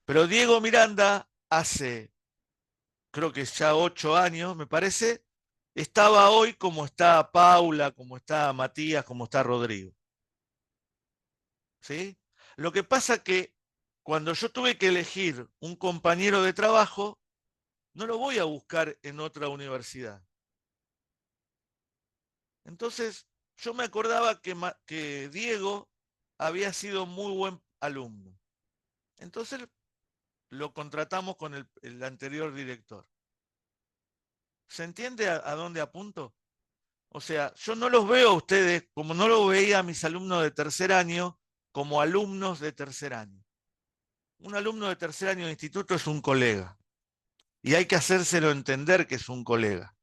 Pero Diego Miranda hace, creo que ya 8 años, me parece, estaba hoy como está Paula, como está Matías, como está Rodrigo. ¿Sí? Lo que pasa que cuando yo tuve que elegir un compañero de trabajo, no lo voy a buscar en otra universidad. Entonces, yo me acordaba que Diego había sido muy buen alumno. Entonces lo contratamos con el anterior director. ¿Se entiende a dónde apunto? O sea, yo no los veo a ustedes, como no lo veía a mis alumnos de tercer año, como alumnos de tercer año. Un alumno de tercer año de instituto es un colega. Y hay que hacérselo entender que es un colega.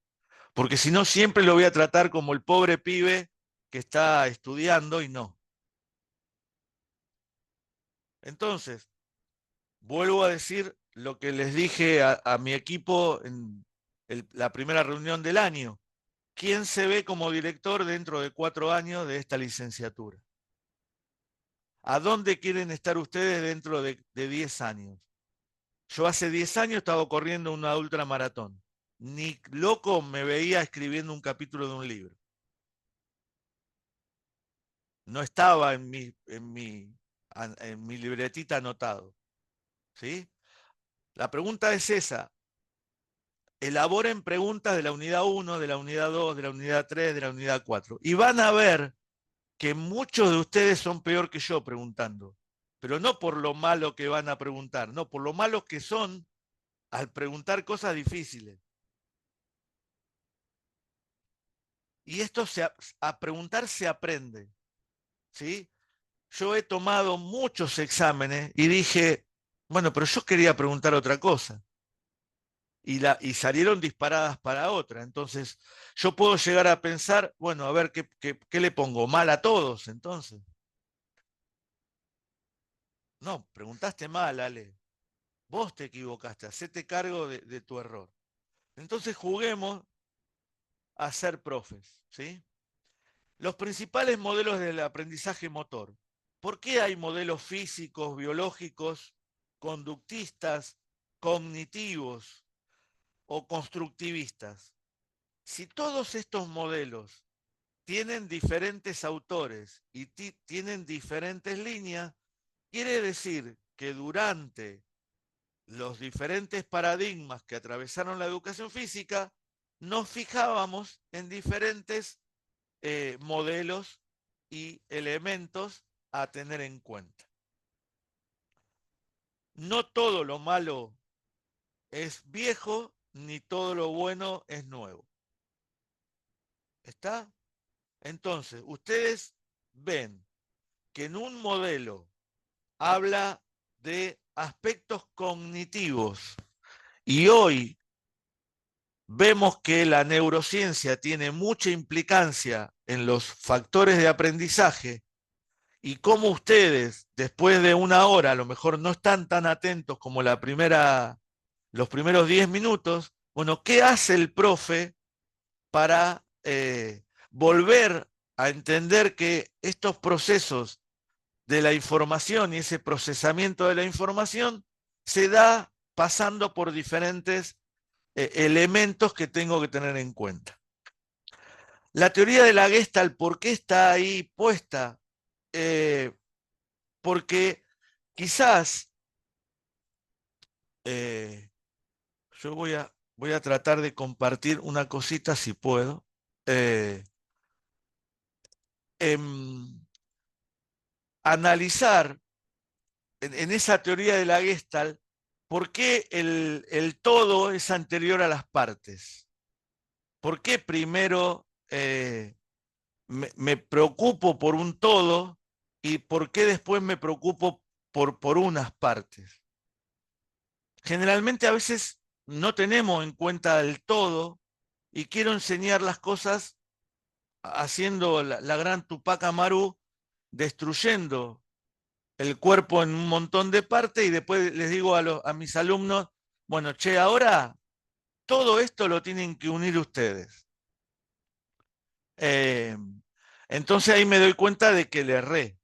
Porque si no, siempre lo voy a tratar como el pobre pibe que está estudiando y no. Entonces, vuelvo a decir lo que les dije a mi equipo en la primera reunión del año. ¿Quién se ve como director dentro de 4 años de esta licenciatura? ¿A dónde quieren estar ustedes dentro de 10 años? Yo hace 10 años estaba corriendo una ultramaratón. Ni loco me veía escribiendo un capítulo de un libro. No estaba en mi libretita anotado. ¿Sí? La pregunta es esa. Elaboren preguntas de la unidad 1, de la unidad 2, de la unidad 3, de la unidad 4. Y van a ver que muchos de ustedes son peor que yo preguntando. Pero no por lo malo que van a preguntar, no, por lo malos que son al preguntar cosas difíciles. Y esto a preguntar se aprende. ¿Sí? Yo he tomado muchos exámenes y dije, bueno, pero yo quería preguntar otra cosa. Y salieron disparadas para otra. Entonces, yo puedo llegar a pensar, bueno, a ver, ¿qué le pongo? ¿Mal a todos? Entonces, no, preguntaste mal, Ale. Vos te equivocaste, hacete cargo de tu error. Entonces, juguemos a ser profes, ¿sí? Los principales modelos del aprendizaje motor. ¿Por qué hay modelos físicos, biológicos, conductistas, cognitivos o constructivistas? Si todos estos modelos tienen diferentes autores y tienen diferentes líneas, quiere decir que durante los diferentes paradigmas que atravesaron la educación física, nos fijábamos en diferentes modelos y elementos a tener en cuenta. No todo lo malo es viejo, ni todo lo bueno es nuevo. ¿Está? Entonces, ustedes ven que en un modelo habla de aspectos cognitivos y hoy vemos que la neurociencia tiene mucha implicancia en los factores de aprendizaje y cómo ustedes, después de una hora, a lo mejor no están tan atentos como los primeros 10 minutos. Bueno, ¿qué hace el profe para volver a entender que estos procesos de la información y ese procesamiento de la información se da pasando por diferentes elementos que tengo que tener en cuenta? La teoría de la Gestalt, ¿por qué está ahí puesta? Eh, Porque quizás yo voy a tratar de compartir una cosita si puedo. Eh, Analizar en esa teoría de la Gestalt por qué el todo es anterior a las partes. ¿Por qué primero me preocupo por un todo y por qué después me preocupo por unas partes? Generalmente a veces no tenemos en cuenta el todo y quiero enseñar las cosas haciendo la gran Tupac Amaru, destruyendo el cuerpo en un montón de partes y después les digo a mis alumnos, bueno, che, ahora todo esto lo tienen que unir ustedes. Entonces ahí me doy cuenta de que le erré.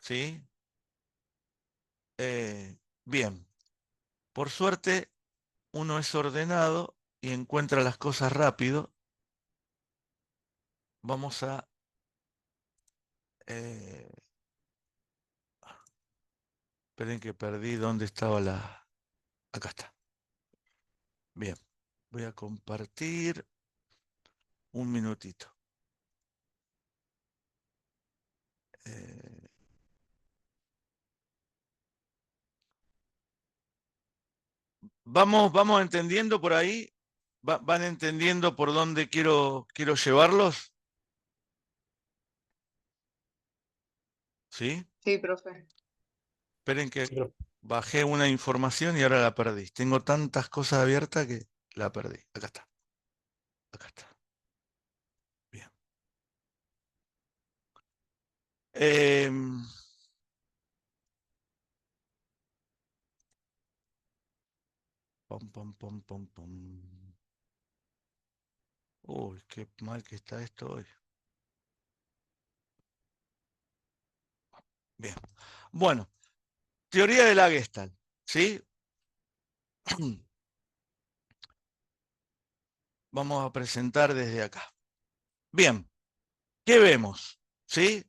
¿Sí? Bien. Por suerte, uno es ordenado y encuentra las cosas rápido. Vamos a... esperen que perdí dónde estaba la... Acá está. Bien. Voy a compartir un minutito. Vamos entendiendo por ahí. ¿Van entendiendo por dónde quiero llevarlos? ¿Sí? Sí, profe. Esperen que Sí, profe. bajé una información y ahora la perdí. Tengo tantas cosas abiertas que la perdí. Acá está. Acá está. Bien. Pom, pom, pom, pom, pom. Uy, qué mal que está esto hoy. Bien. Bueno, teoría de la Gestalt, ¿sí? Vamos a presentar desde acá. Bien, ¿qué vemos? ¿Sí?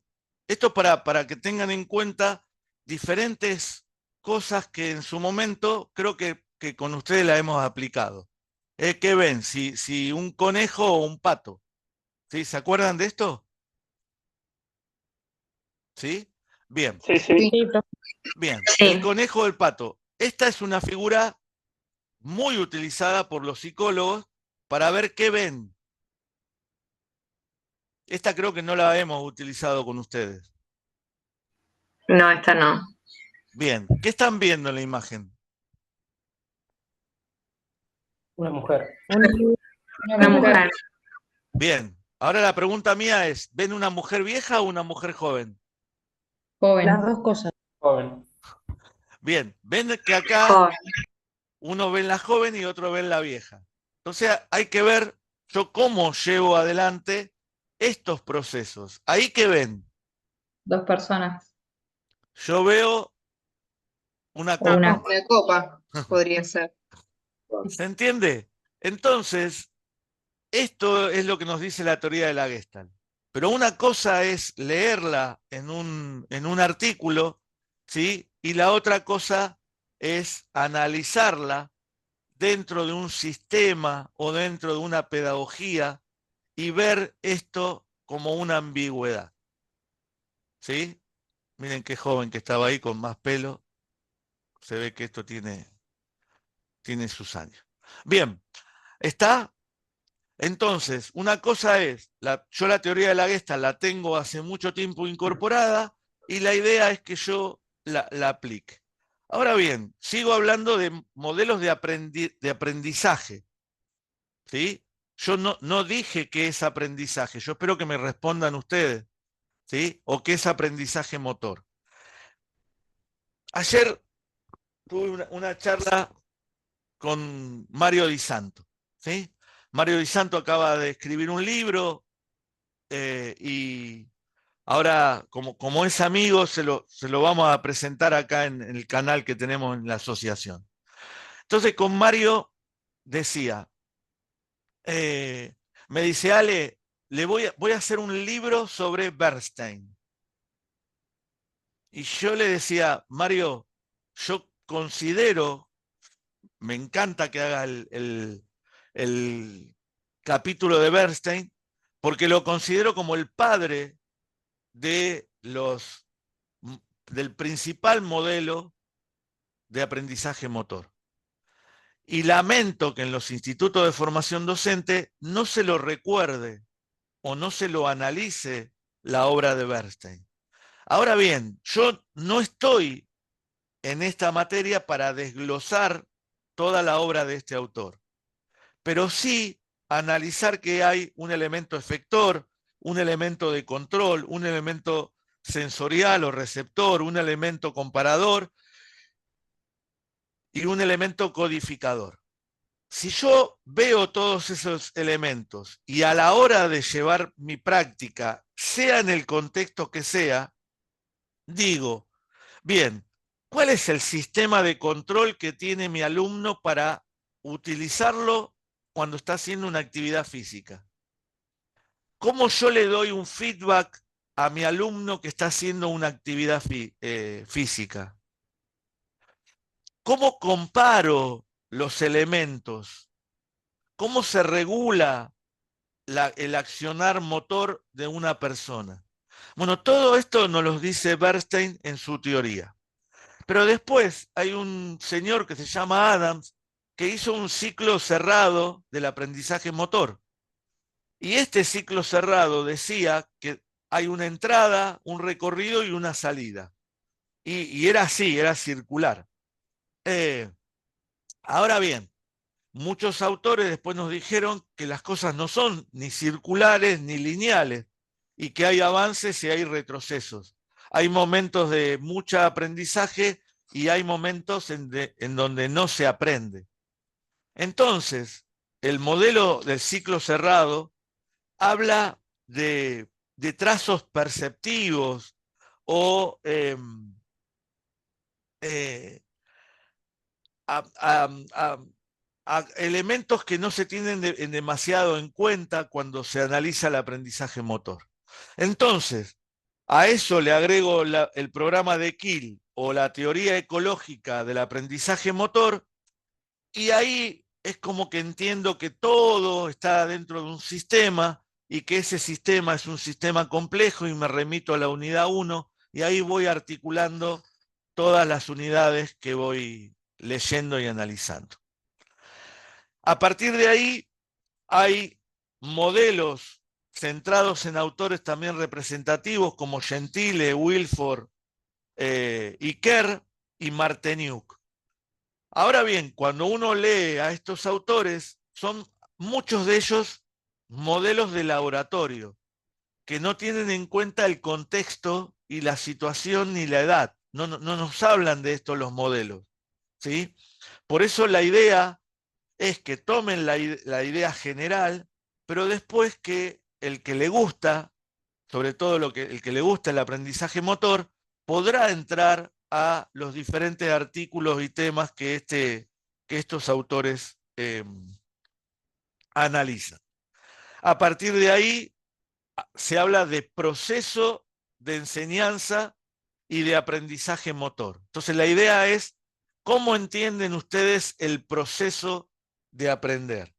Esto para que tengan en cuenta diferentes cosas que en su momento creo que con ustedes la hemos aplicado. ¿Qué ven? Si un conejo o un pato. ¿Sí? ¿Se acuerdan de esto? ¿Sí? Bien, Sí, sí. Sí. Sí, profe. bien. Sí. El conejo o el pato. Esta es una figura muy utilizada por los psicólogos para ver qué ven. Esta creo que no la hemos utilizado con ustedes. No, esta no. Bien, ¿qué están viendo en la imagen? Una mujer. Una mujer. Bien, ahora la pregunta mía es, ¿ven una mujer vieja o una mujer joven? Joven. Las dos cosas. Joven. Bien, ven que acá Joven. uno ve la joven y otro ve la vieja. Entonces hay que ver yo cómo llevo adelante estos procesos. Ahí que ven, Dos personas. yo veo una O una copa. copa, podría ser. ¿Se entiende? Entonces, esto es lo que nos dice la teoría de la Gestalt. Pero una cosa es leerla en un artículo, ¿sí? Y la otra cosa es analizarla dentro de un sistema o dentro de una pedagogía y ver esto como una ambigüedad. ¿Sí? Miren qué joven que estaba ahí con más pelo. Se ve que esto tiene sus años. Bien, ¿está? Entonces, una cosa es, yo la teoría de la Gestalt la tengo hace mucho tiempo incorporada y la idea es que yo la aplique. Ahora bien, sigo hablando de modelos de aprendizaje. ¿Sí? Yo no dije que es aprendizaje, yo espero que me respondan ustedes, ¿sí? O qué es aprendizaje motor. Ayer tuve una charla con Mario Di Santo, ¿sí? Mario Di Santo acaba de escribir un libro y ahora, como es amigo, se lo vamos a presentar acá en el canal que tenemos en la asociación. Entonces, con Mario decía, me dice, Ale, voy a hacer un libro sobre Bernstein. Y yo le decía, Mario, yo considero, me encanta que haga el capítulo de Bernstein, porque lo considero como el padre de del principal modelo de aprendizaje motor. Y lamento que en los institutos de formación docente no se lo recuerde o no se lo analice la obra de Bernstein. Ahora bien, yo no estoy en esta materia para desglosar toda la obra de este autor, pero sí analizar que hay un elemento efector, un elemento de control, un elemento sensorial o receptor, un elemento comparador y un elemento codificador. Si yo veo todos esos elementos y a la hora de llevar mi práctica, sea en el contexto que sea, digo, bien, ¿cuál es el sistema de control que tiene mi alumno para utilizarlo cuando está haciendo una actividad física? ¿Cómo yo le doy un feedback a mi alumno que está haciendo una actividad física? ¿Cómo comparo los elementos? ¿Cómo se regula el accionar motor de una persona? Bueno, todo esto nos lo dice Bernstein en su teoría. Pero después hay un señor que se llama Adams que hizo un ciclo cerrado del aprendizaje motor. Y este ciclo cerrado decía que hay una entrada, un recorrido y una salida. Y era así, era circular. Ahora bien, muchos autores después nos dijeron que las cosas no son ni circulares ni lineales y que hay avances y hay retrocesos. Hay momentos de mucho aprendizaje y hay momentos en donde no se aprende. Entonces, el modelo del ciclo cerrado habla de trazos perceptivos o eh, a, a- a- a elementos que no se tienen demasiado en cuenta cuando se analiza el aprendizaje motor. Entonces, a eso le agrego el programa de Kiel o la teoría ecológica del aprendizaje motor, y ahí es como que entiendo que todo está dentro de un sistema y que ese sistema es un sistema complejo y me remito a la unidad 1 y ahí voy articulando todas las unidades que voy leyendo y analizando. A partir de ahí hay modelos centrados en autores también representativos como Gentile, Wilford, Kerr y Marteniuk. Ahora bien, cuando uno lee a estos autores, son muchos de ellos modelos de laboratorio, que no tienen en cuenta el contexto y la situación ni la edad. No nos hablan de esto los modelos, ¿sí? Por eso la idea es que tomen la idea general, pero después que el que le gusta, sobre todo el que le gusta el aprendizaje motor, podrá entrar a los diferentes artículos y temas que estos autores analizan. A partir de ahí se habla de proceso de enseñanza y de aprendizaje motor. Entonces la idea es cómo entienden ustedes el proceso de aprender.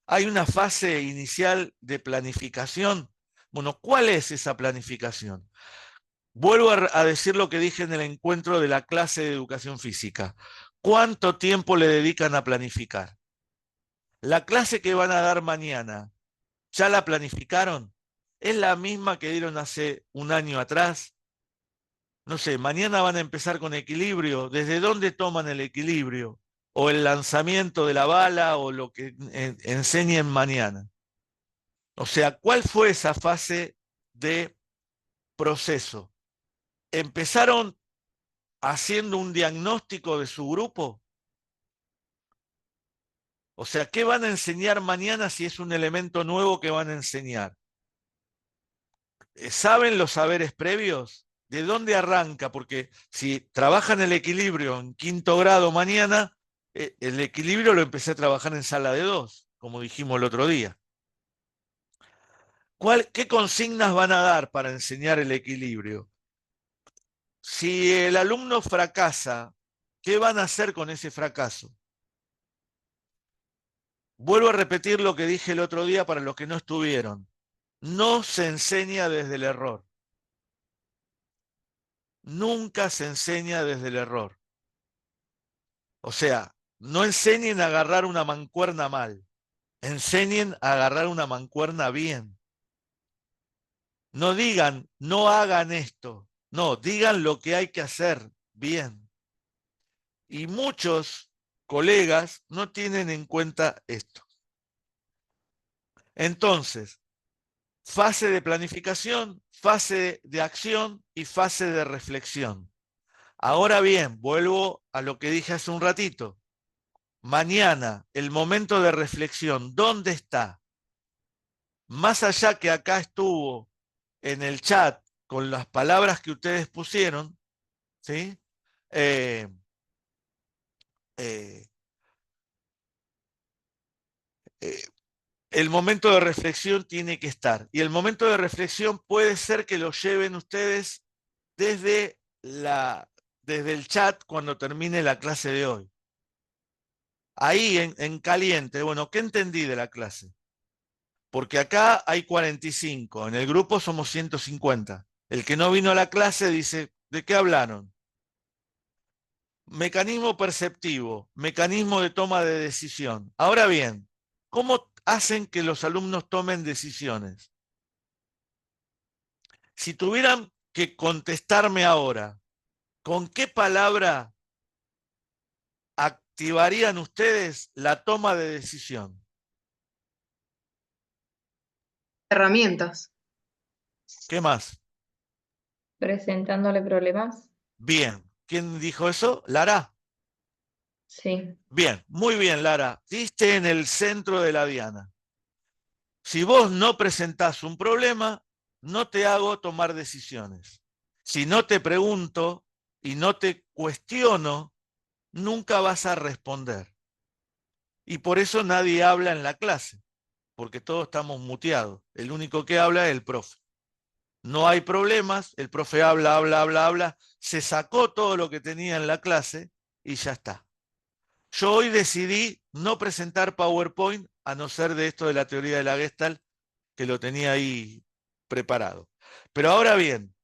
Hay una fase inicial de planificación. Bueno, ¿cuál es esa planificación? Vuelvo a decir lo que dije en el encuentro de la clase de educación física. ¿Cuánto tiempo le dedican a planificar? La clase que van a dar mañana, ¿ya la planificaron? ¿Es la misma que dieron hace un año atrás? No sé, mañana van a empezar con equilibrio. ¿Desde dónde toman el equilibrio? O el lanzamiento de la bala o lo que enseñen mañana. O sea, ¿cuál fue esa fase de proceso? ¿Empezaron haciendo un diagnóstico de su grupo? O sea, ¿qué van a enseñar mañana si es un elemento nuevo que van a enseñar? ¿Saben los saberes previos? ¿De dónde arranca? Porque si trabajan el equilibrio en quinto grado mañana, el equilibrio lo empecé a trabajar en sala de 2, como dijimos el otro día. ¿Qué consignas van a dar para enseñar el equilibrio? Si el alumno fracasa, ¿qué van a hacer con ese fracaso? Vuelvo a repetir lo que dije el otro día para los que no estuvieron. No se enseña desde el error. Nunca se enseña desde el error. O sea, no enseñen a agarrar una mancuerna mal. Enseñen a agarrar una mancuerna bien. No digan, no hagan esto. No, digan lo que hay que hacer bien. Y muchos colegas no tienen en cuenta esto. Entonces, fase de planificación, fase de acción y fase de reflexión. Ahora bien, vuelvo a lo que dije hace un ratito. mañana, el momento de reflexión, ¿dónde está? Más allá que acá estuvo en el chat con las palabras que ustedes pusieron, ¿sí? Eh, eh, eh, el momento de reflexión tiene que estar. Y el momento de reflexión puede ser que lo lleven ustedes desde, desde el chat cuando termine la clase de hoy. Ahí en caliente, bueno, ¿qué entendí de la clase? Porque acá hay 45, en el grupo somos 150. El que no vino a la clase dice, ¿de qué hablaron? Mecanismo perceptivo, mecanismo de toma de decisión. Ahora bien, ¿cómo hacen que los alumnos tomen decisiones? Si tuvieran que contestarme ahora, ¿con qué palabra activarían ustedes la toma de decisión? Herramientas. ¿Qué más? Presentándole problemas. Bien. ¿Quién dijo eso? Lara. Sí. Bien, muy bien, Lara. Diste en el centro de la diana. Si vos no presentás un problema, no te hago tomar decisiones. Si no te pregunto y no te cuestiono, nunca vas a responder. Y por eso nadie habla en la clase, porque todos estamos muteados. El único que habla es el profe. No hay problemas, el profe habla, habla, habla, habla, se sacó todo lo que tenía en la clase y ya está. Yo hoy decidí no presentar PowerPoint, a no ser de esto de la teoría de la Gestalt, que lo tenía ahí preparado. Pero ahora bien,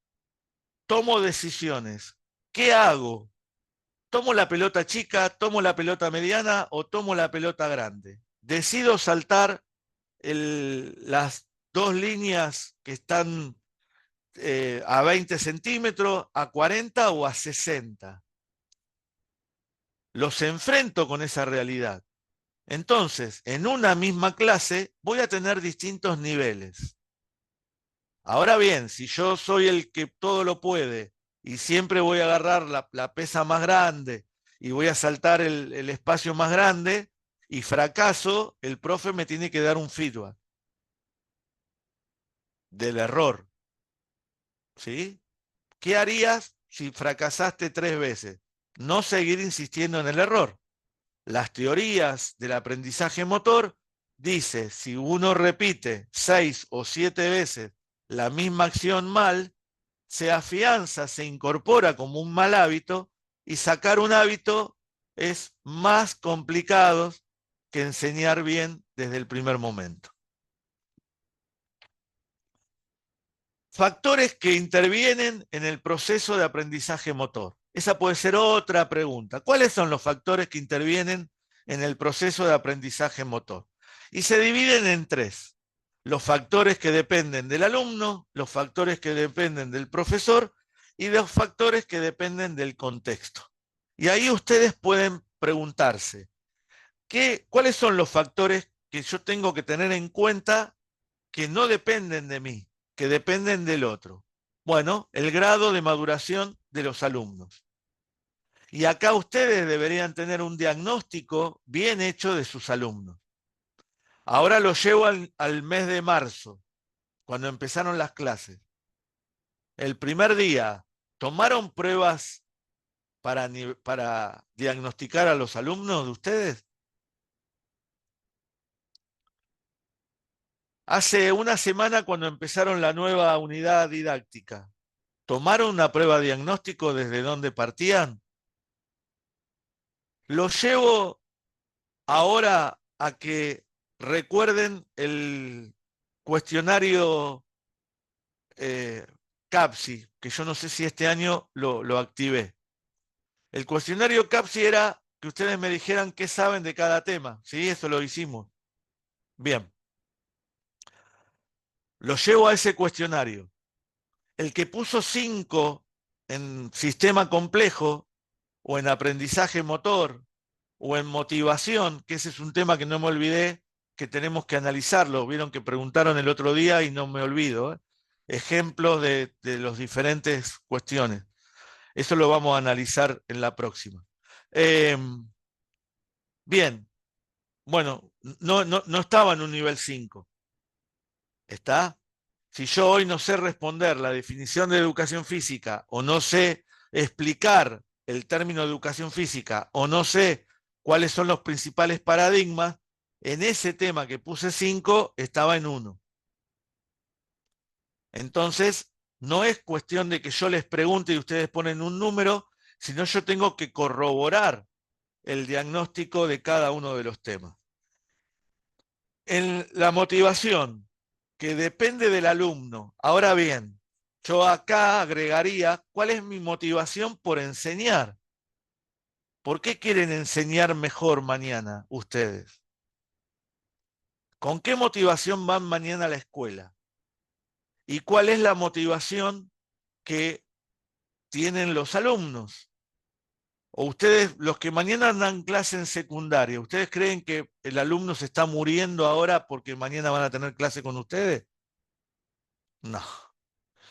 tomo decisiones. ¿Qué hago? ¿Tomo la pelota chica, tomo la pelota mediana o tomo la pelota grande? Decido saltar las dos líneas que están a 20 centímetros, a 40 o a 60. Los enfrento con esa realidad. Entonces, en una misma clase voy a tener distintos niveles. Ahora bien, si yo soy el que todo lo puede y siempre voy a agarrar la pesa más grande y voy a saltar el espacio más grande y fracaso, el profe me tiene que dar un feedback del error. ¿Sí? ¿Qué harías si fracasaste 3 veces? No seguir insistiendo en el error. Las teorías del aprendizaje motor dice, si uno repite 6 o 7 veces la misma acción mal, se afianza, se incorpora como un mal hábito y sacar un hábito es más complicado que enseñar bien desde el primer momento. Factores que intervienen en el proceso de aprendizaje motor. Esa puede ser otra pregunta. ¿Cuáles son los factores que intervienen en el proceso de aprendizaje motor? Y se dividen en 3. Los factores que dependen del alumno, los factores que dependen del profesor y los factores que dependen del contexto. Y ahí ustedes pueden preguntarse, ¿cuáles son los factores que yo tengo que tener en cuenta que no dependen de mí, que dependen del otro? Bueno, el grado de maduración de los alumnos. Y acá ustedes deberían tener un diagnóstico bien hecho de sus alumnos. Ahora lo llevo al mes de marzo, cuando empezaron las clases. El primer día, ¿tomaron pruebas para diagnosticar a los alumnos de ustedes? Hace una semana, cuando empezaron la nueva unidad didáctica, ¿tomaron una prueba de diagnóstico desde donde partían? Los llevo ahora a que recuerden el cuestionario CAPSI, que yo no sé si este año lo activé. El cuestionario CAPSI era que ustedes me dijeran qué saben de cada tema. ¿Sí? Eso lo hicimos. Bien. Los llevo a ese cuestionario. El que puso 5 en sistema complejo o en aprendizaje motor o en motivación, que ese es un tema que no me olvidé, que tenemos que analizarlo. Vieron que preguntaron el otro día y no me olvido. Ejemplos de las diferentes cuestiones. Eso lo vamos a analizar en la próxima. Bien, bueno, no estaba en un nivel 5. ¿Está? Si yo hoy no sé responder la definición de educación física, o no sé explicar el término de educación física, o no sé cuáles son los principales paradigmas, en ese tema que puse 5 estaba en 1. Entonces, no es cuestión de que yo les pregunte y ustedes ponen un número, sino yo tengo que corroborar el diagnóstico de cada uno de los temas. En la motivación, que depende del alumno. Ahora bien, yo acá agregaría, ¿cuál es mi motivación por enseñar? ¿Por qué quieren enseñar mejor mañana ustedes? ¿Con qué motivación van mañana a la escuela? ¿Y cuál es la motivación que tienen los alumnos? O ustedes, los que mañana dan clase en secundaria, ¿ustedes creen que el alumno se está muriendo ahora porque mañana van a tener clase con ustedes? No,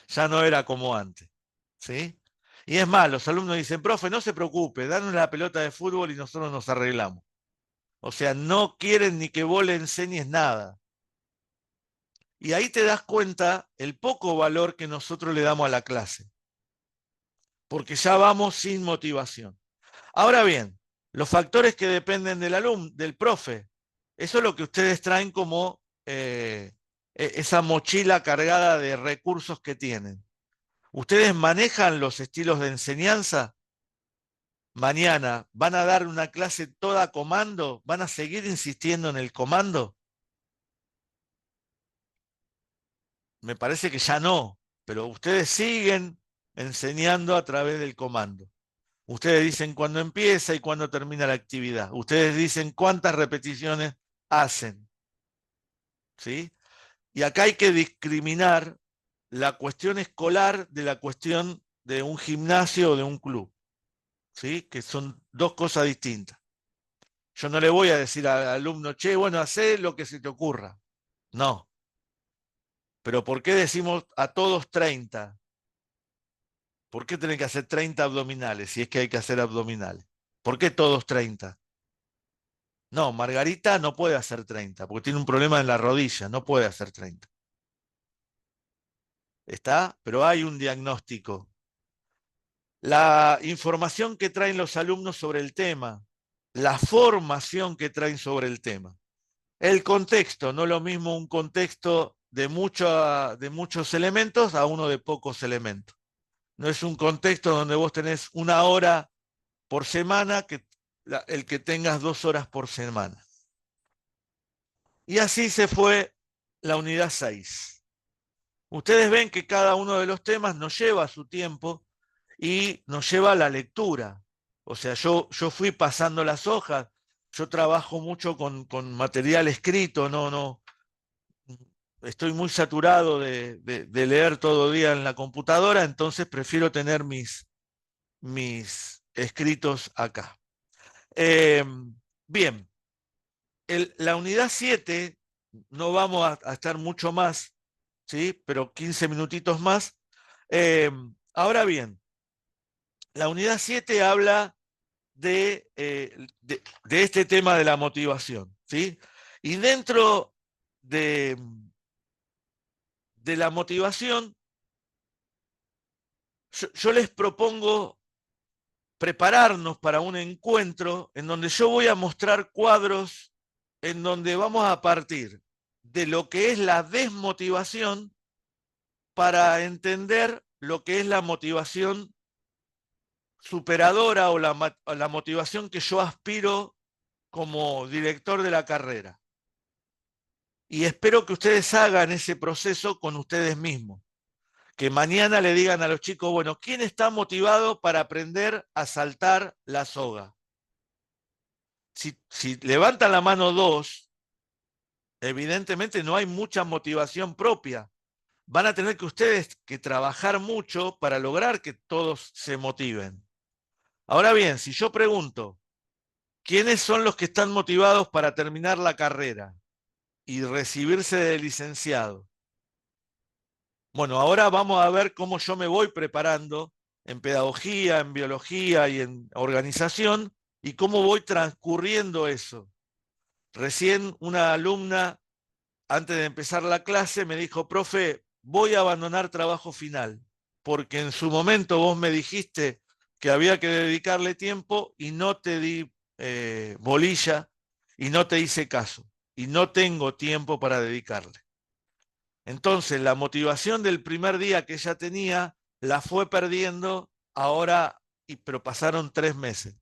ya no era como antes, ¿sí? Y es más, los alumnos dicen, profe, no se preocupe, danos la pelota de fútbol y nosotros nos arreglamos. O sea, no quieren ni que vos le enseñes nada. Y ahí te das cuenta el poco valor que nosotros le damos a la clase, porque ya vamos sin motivación. Ahora bien, los factores que dependen del alumno, del profe, eso es lo que ustedes traen como esa mochila cargada de recursos que tienen. ¿Ustedes manejan los estilos de enseñanza? Mañana, ¿van a dar una clase toda a comando? ¿Van a seguir insistiendo en el comando? Me parece que ya no, pero ustedes siguen enseñando a través del comando. Ustedes dicen cuándo empieza y cuándo termina la actividad. Ustedes dicen cuántas repeticiones hacen. ¿Sí? Y acá hay que discriminar la cuestión escolar de la cuestión de un gimnasio o de un club. ¿Sí? Que son dos cosas distintas. Yo no le voy a decir al alumno, che, bueno, hacé lo que se te ocurra. No. Pero ¿por qué decimos a todos 30? ¿Por qué tienen que hacer 30 abdominales si es que hay que hacer abdominales? ¿Por qué todos 30? No, Margarita no puede hacer 30 porque tiene un problema en la rodilla, no puede hacer 30. ¿Está? Pero hay un diagnóstico. La información que traen los alumnos sobre el tema, la formación que traen sobre el tema. El contexto, no es lo mismo un contexto de muchos elementos a uno de pocos elementos. No es un contexto donde vos tenés 1 hora por semana que el que tengas 2 horas por semana. Y así se fue la unidad 6. Ustedes ven que cada uno de los temas nos lleva su tiempo y nos lleva a la lectura. O sea, yo fui pasando las hojas, yo trabajo mucho con material escrito, no, estoy muy saturado de leer todo día en la computadora, entonces prefiero tener mis escritos acá. Bien, la unidad 7, no vamos a estar mucho más, ¿sí? Pero 15 minutitos más. Ahora bien, la unidad 7 habla de este tema de la motivación, ¿sí? Y dentro de la motivación, yo les propongo prepararnos para un encuentro en donde yo voy a mostrar cuadros en donde vamos a partir de lo que es la desmotivación para entender lo que es la motivación superadora o la motivación que yo aspiro como director de la carrera. Y espero que ustedes hagan ese proceso con ustedes mismos. Que mañana le digan a los chicos, bueno, ¿quién está motivado para aprender a saltar la soga? Si levantan la mano 2, evidentemente no hay mucha motivación propia. Van a tener que ustedes que trabajar mucho para lograr que todos se motiven. Ahora bien, si yo pregunto, ¿quiénes son los que están motivados para terminar la carrera y recibirse de licenciado? Bueno, ahora vamos a ver cómo yo me voy preparando en pedagogía, en biología y en organización y cómo voy transcurriendo eso. Recién una alumna, antes de empezar la clase, me dijo, profe, voy a abandonar trabajo final, porque en su momento vos me dijiste que había que dedicarle tiempo y no te di bolilla y no te hice caso, y no tengo tiempo para dedicarle. Entonces, la motivación del primer día que ella tenía la fue perdiendo ahora, pero pasaron 3 meses,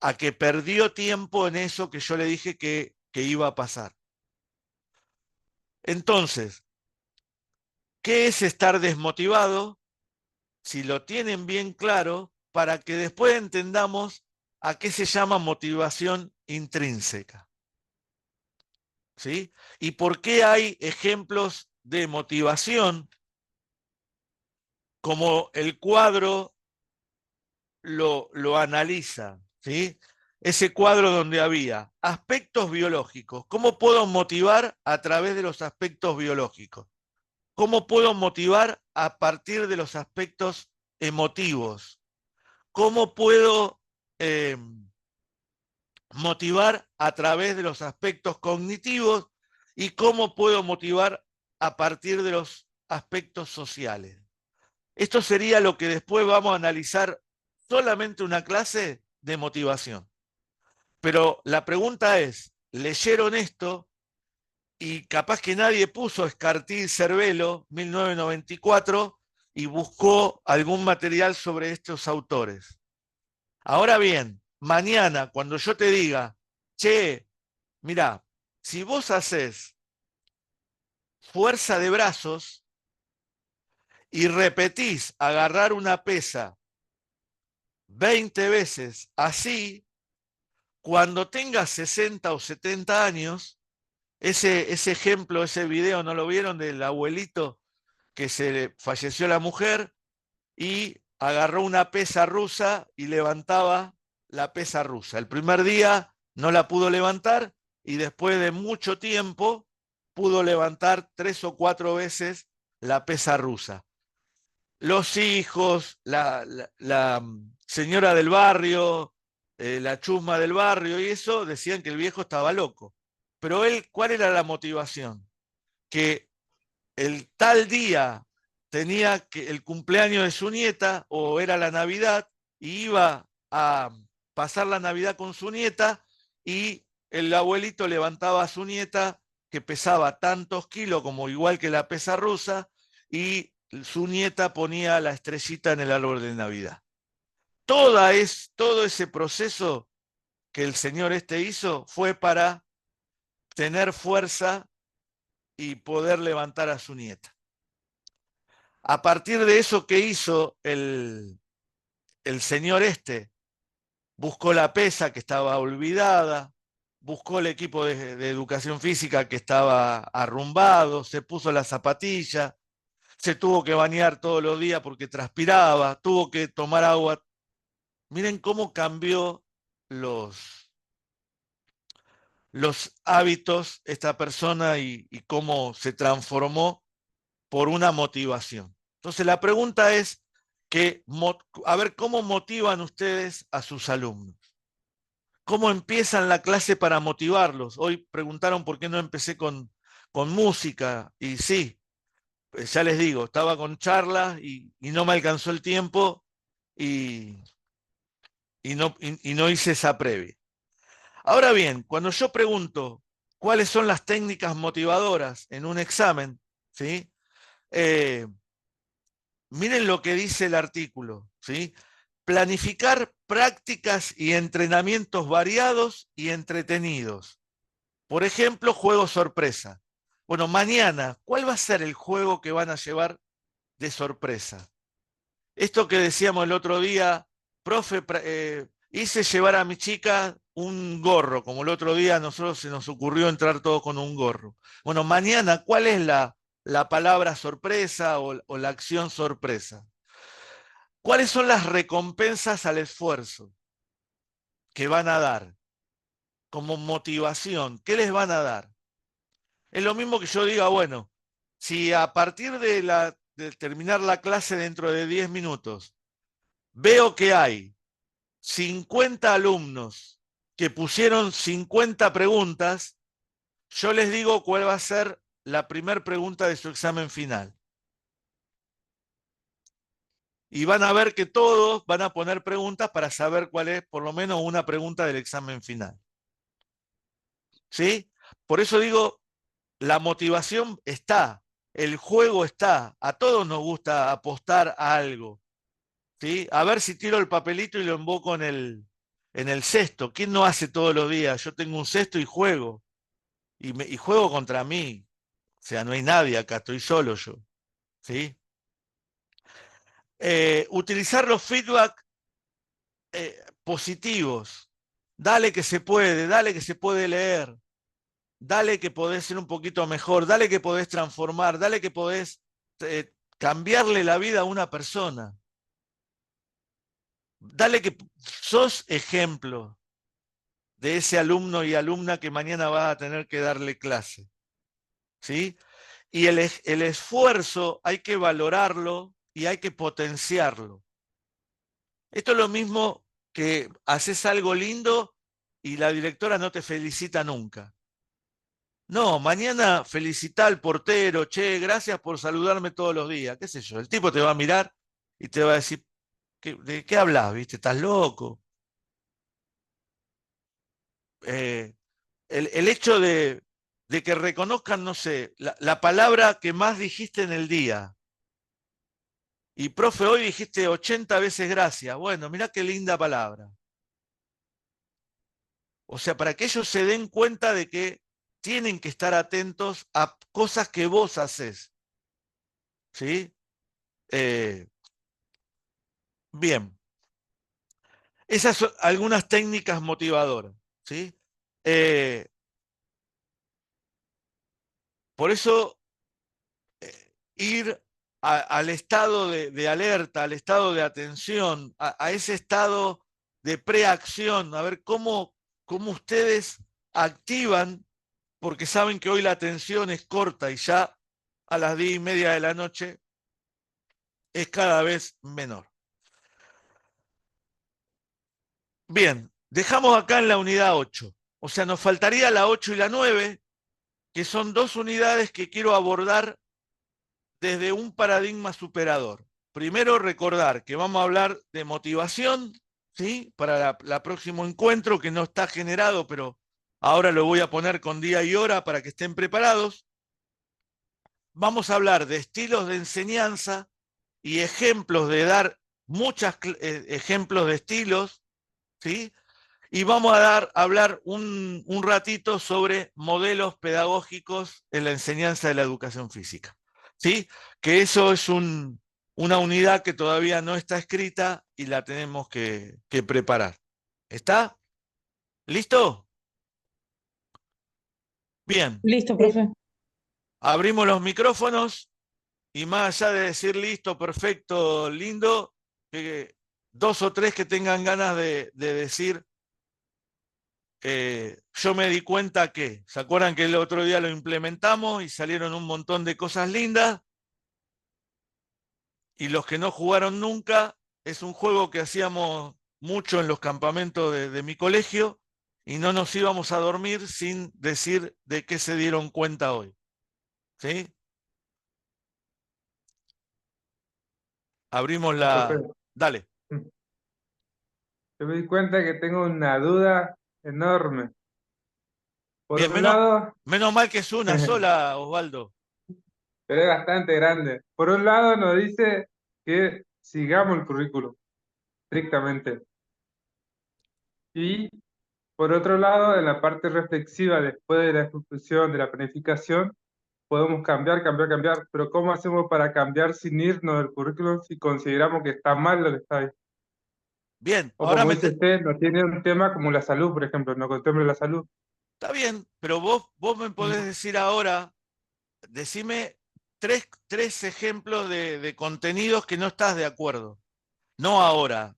a que perdió tiempo en eso que yo le dije que iba a pasar. Entonces, ¿qué es estar desmotivado? Si lo tienen bien claro, para que después entendamos a qué se llama motivación intrínseca. ¿Sí? ¿Y por qué hay ejemplos de motivación como el cuadro lo analiza? ¿Sí? Ese cuadro donde había aspectos biológicos. ¿Cómo puedo motivar a través de los aspectos biológicos? ¿Cómo puedo motivar a partir de los aspectos emotivos? ¿Cómo puedo motivar a través de los aspectos cognitivos? ¿Y cómo puedo motivar a partir de los aspectos sociales? Esto sería lo que después vamos a analizar solamente una clase de motivación. Pero la pregunta es, ¿leyeron esto? Y capaz que nadie puso Escartí Cervelo, 1994, y buscó algún material sobre estos autores. Ahora bien, mañana, cuando yo te diga, che, mira, si vos haces fuerza de brazos y repetís agarrar una pesa 20 veces así, cuando tengas 60 o 70 años, ese ejemplo, ese video, ¿no lo vieron? Del abuelito que se le falleció la mujer y agarró una pesa rusa y levantaba la pesa rusa. El primer día no la pudo levantar y después de mucho tiempo pudo levantar 3 o 4 veces la pesa rusa. Los hijos, la señora del barrio, la chusma del barrio y eso decían que el viejo estaba loco. Pero él, ¿cuál era la motivación? Que el tal día tenía que el cumpleaños de su nieta o era la Navidad y iba a pasar la Navidad con su nieta y el abuelito levantaba a su nieta que pesaba tantos kilos como igual que la pesa rusa y su nieta ponía la estrellita en el árbol de Navidad. Todo ese proceso que el señor este hizo fue para tener fuerza y poder levantar a su nieta. A partir de eso que hizo el señor este, buscó la pesa que estaba olvidada, buscó el equipo de educación física que estaba arrumbado, se puso la zapatilla, se tuvo que bañar todos los días porque transpiraba, tuvo que tomar agua. Miren cómo cambió los hábitos esta persona y cómo se transformó por una motivación. Entonces la pregunta es que, a ver, ¿cómo motivan ustedes a sus alumnos? ¿Cómo empiezan la clase para motivarlos? Hoy preguntaron por qué no empecé con música y sí, ya les digo, estaba con charlas y no me alcanzó el tiempo y, y no hice esa previa. Ahora bien, cuando yo pregunto cuáles son las técnicas motivadoras en un examen, ¿sí? Miren lo que dice el artículo, ¿sí? Planificar prácticas y entrenamientos variados y entretenidos. Por ejemplo, juego sorpresa. Bueno, mañana, ¿cuál va a ser el juego que van a llevar de sorpresa? Esto que decíamos el otro día, profe, hice llevar a mi chica un gorro, como el otro día a nosotros se nos ocurrió entrar todos con un gorro. Bueno, mañana, ¿cuál es la palabra sorpresa o la acción sorpresa? ¿Cuáles son las recompensas al esfuerzo que van a dar como motivación? ¿Qué les van a dar? Es lo mismo que yo diga, bueno, si a partir de terminar la clase dentro de 10 minutos veo que hay 50 alumnos que pusieron 50 preguntas, yo les digo cuál va a ser la primera pregunta de su examen final. Y van a ver que todos van a poner preguntas para saber cuál es por lo menos una pregunta del examen final. ¿Sí? Por eso digo, la motivación está, el juego está, a todos nos gusta apostar a algo. ¿Sí? A ver si tiro el papelito y lo emboco en el cesto. ¿Quién no hace todos los días? Yo tengo un cesto y juego. Y juego contra mí. O sea, no hay nadie acá, estoy solo yo. ¿Sí? Utilizar los feedback positivos. Dale que se puede leer. Dale que podés ser un poquito mejor. Dale que podés transformar. Dale que podés cambiarle la vida a una persona. Dale que sos ejemplo de ese alumno y alumna que mañana va a tener que darle clase. ¿Sí? Y el esfuerzo hay que valorarlo y hay que potenciarlo. Esto es lo mismo que haces algo lindo y la directora no te felicita nunca. No, mañana felicita al portero, che, gracias por saludarme todos los días, qué sé yo. El tipo te va a mirar y te va a decir, ¿de qué hablas? ¿Viste? ¿Estás loco? El hecho de que reconozcan, no sé, la palabra que más dijiste en el día. Y profe, hoy dijiste 80 veces gracias. Bueno, mirá qué linda palabra. O sea, para que ellos se den cuenta de que tienen que estar atentos a cosas que vos haces. ¿Sí? Bien. Esas son algunas técnicas motivadoras. ¿Sí? Eh, por eso, ir al estado de alerta, al estado de atención, a ese estado de preacción, a ver cómo ustedes activan, porque saben que hoy la atención es corta y ya a las 10:30 de la noche es cada vez menor. Bien, dejamos acá en la unidad 8. O sea, nos faltaría la 8 y la 9, que son dos unidades que quiero abordar desde un paradigma superador. Primero, recordar que vamos a hablar de motivación, ¿sí? Para el próximo encuentro, que no está generado, pero ahora lo voy a poner con día y hora para que estén preparados. Vamos a hablar de estilos de enseñanza y ejemplos de dar muchos ejemplos de estilos, ¿sí? Y vamos a hablar un ratito sobre modelos pedagógicos en la enseñanza de la educación física, ¿sí? Que eso es una unidad que todavía no está escrita y la tenemos que preparar. ¿Está? ¿Listo? Bien. Listo, profe. Abrimos los micrófonos y más allá de decir listo, perfecto, lindo, que dos o tres que tengan ganas de decir yo me di cuenta que, ¿se acuerdan que el otro día lo implementamos y salieron un montón de cosas lindas? Y los que no jugaron nunca, es un juego que hacíamos mucho en los campamentos de mi colegio y no nos íbamos a dormir sin decir de qué se dieron cuenta hoy. ¿Sí? Abrimos la... Profe, Dale. yo me di cuenta que tengo una duda enorme. Por Bien, un lado, menos mal que es una sola, Osvaldo. pero es bastante grande. Por un lado nos dice que sigamos el currículo, estrictamente. Y por otro lado, en la parte reflexiva, después de la ejecución, de la planificación, podemos cambiar, cambiar, cambiar. Pero ¿cómo hacemos para cambiar sin irnos del currículum si consideramos que está mal lo que está ahí? Bien, O ahora como dice usted, no tiene un tema como la salud, por ejemplo, no contemple la salud. está bien, pero vos me podés decir ahora, decime tres ejemplos de contenidos que no estás de acuerdo. No ahora.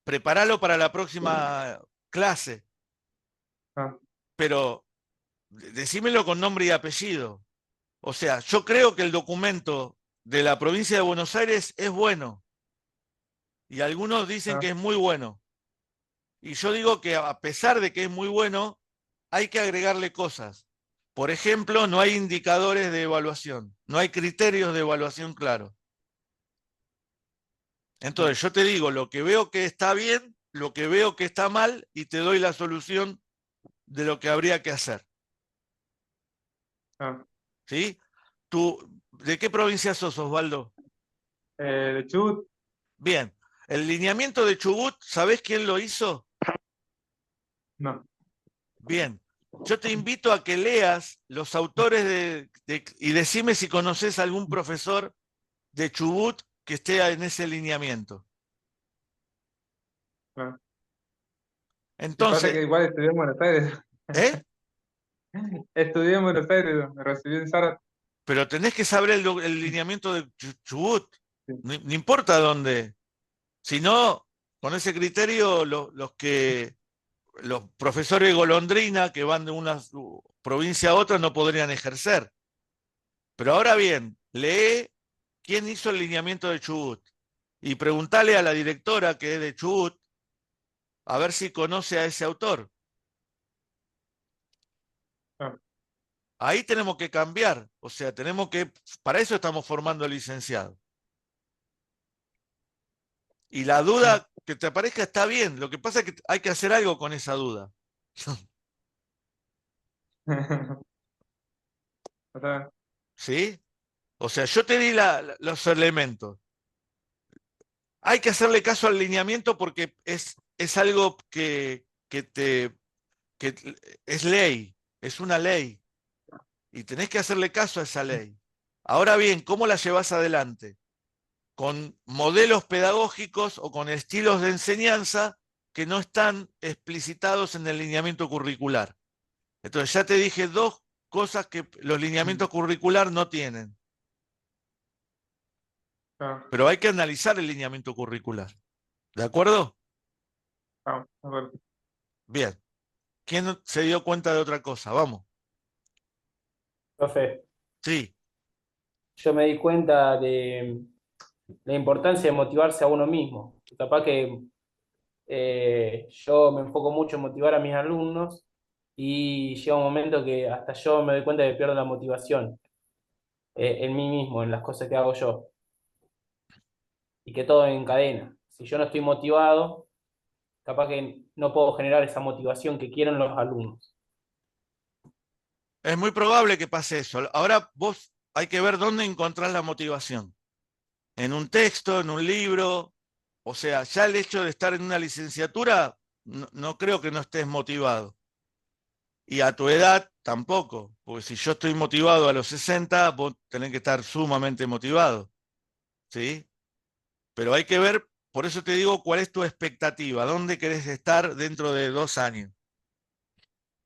Preparalo para la próxima clase, Ah, pero decímelo con nombre y apellido. O sea, yo creo que el documento de la provincia de Buenos Aires es bueno y algunos dicen ah, que es muy bueno. Y yo digo que a pesar de que es muy bueno, hay que agregarle cosas. Por ejemplo, no hay indicadores de evaluación, no hay criterios de evaluación claros. Entonces, yo te digo lo que veo que está bien, lo que veo que está mal, y te doy la solución de lo que habría que hacer. Ah, ¿Sí? ¿Tú, de qué provincia sos, Osvaldo? de Chubut, Bien. El lineamiento de Chubut, ¿sabés quién lo hizo? no. Bien. Yo te invito a que leas los autores y decime si conoces algún profesor de Chubut que esté en ese lineamiento. No. Y pasa que Entonces, igual estudié en Buenos Aires. ¿eh? Estudié en Buenos Aires, me recibí en Zárate. Pero tenés que saber el lineamiento de Chubut. Sí. No importa dónde. Si no, con ese criterio, los profesores golondrina que van de una provincia a otra no podrían ejercer. Pero ahora bien, lee quién hizo el lineamiento de Chubut y preguntale a la directora que es de Chubut a ver si conoce a ese autor. Ah, Ahí tenemos que cambiar, o sea, para eso estamos formando licenciados. Y la mm. duda que te aparezca está bien, lo que pasa es que hay que hacer algo con esa duda. Está ¿Sí? O sea, yo te di los elementos. Hay que hacerle caso al lineamiento porque es algo que es ley, es una ley, y tenés que hacerle caso a esa ley. Ahora bien, ¿cómo la llevas adelante? Con modelos pedagógicos o con estilos de enseñanza que no están explicitados en el lineamiento curricular. Entonces ya te dije dos cosas que los lineamientos curricular no tienen, ah, pero hay que analizar el lineamiento curricular. ¿De acuerdo? ah, a ver. Bien. ¿Quién se dio cuenta de otra cosa? Vamos. Profe, Sí, yo me di cuenta de la importancia de motivarse a uno mismo. Capaz que yo me enfoco mucho en motivar a mis alumnos y llega un momento que hasta yo me doy cuenta de que pierdo la motivación en mí mismo, en las cosas que hago yo, y que todo encadena. Si yo no estoy motivado, capaz que no puedo generar esa motivación que quieren los alumnos. es muy probable que pase eso. Ahora vos hay que ver dónde encontrás la motivación. En un texto, en un libro. O sea, ya el hecho de estar en una licenciatura, no creo que no estés motivado. Y a tu edad tampoco, porque si yo estoy motivado a los 60, vos tenés que estar sumamente motivado. ¿Sí? Pero hay que ver, por eso te digo, cuál es tu expectativa, dónde querés estar dentro de 2 años.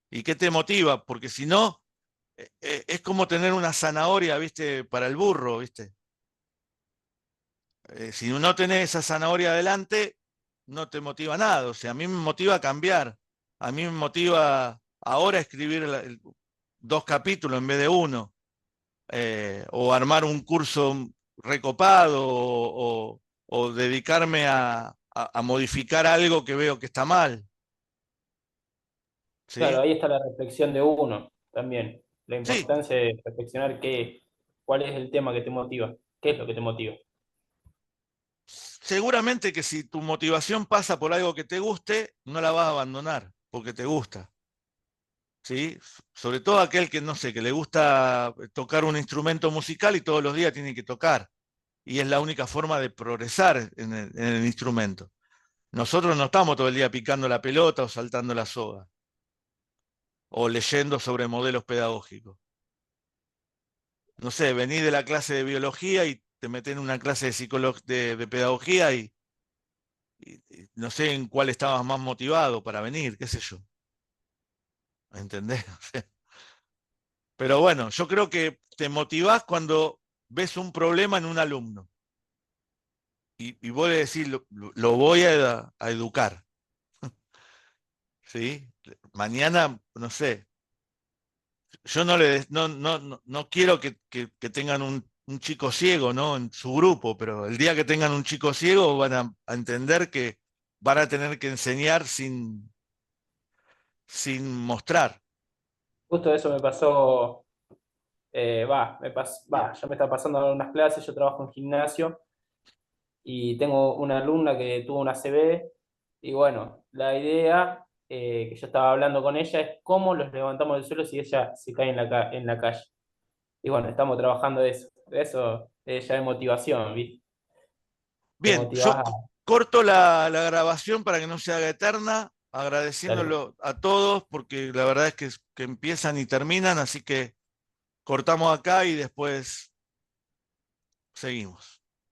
¿Y qué te motiva? Porque si no, es como tener una zanahoria, ¿viste? Para el burro, ¿viste? Si no tenés esa zanahoria adelante, no te motiva nada. O sea, a mí me motiva a cambiar. A mí me motiva ahora escribir 2 capítulos en vez de uno. O armar un curso recopado o dedicarme a modificar algo que veo que está mal. Claro, ¿Sí? ahí está la reflexión de uno también, la Sí, importancia de reflexionar cuál es el tema que te motiva, qué es lo que te motiva. seguramente que si tu motivación pasa por algo que te guste, no la vas a abandonar porque te gusta. ¿Sí? Sobre todo aquel que, no sé, que le gusta tocar un instrumento musical y todos los días tiene que tocar. Y es la única forma de progresar en el instrumento. Nosotros no estamos todo el día picando la pelota o saltando la soga o leyendo sobre modelos pedagógicos. No sé, venís de la clase de biología y te metés en una clase de pedagogía y no sé en cuál estabas más motivado para venir, qué sé yo. ¿Entendés? Pero bueno, yo creo que te motivás cuando ves un problema en un alumno y vos le decís, lo voy a educar. ¿Sí? Mañana, no sé, yo no quiero que tengan un chico ciego, ¿no? En su grupo, pero el día que tengan un chico ciego van a entender que van a tener que enseñar sin mostrar. Justo eso me pasó, ya me está pasando en algunas clases, yo trabajo en gimnasio y tengo una alumna que tuvo una CB y bueno, la idea que yo estaba hablando con ella es cómo los levantamos del suelo si ella se cae en la calle. Y bueno, estamos trabajando de eso ya es motivación, ¿viste? Te Bien, motivás yo corto la grabación para que no se haga eterna, dale. agradeciéndolo a todos, porque la verdad es que empiezan y terminan, así que cortamos acá y después seguimos.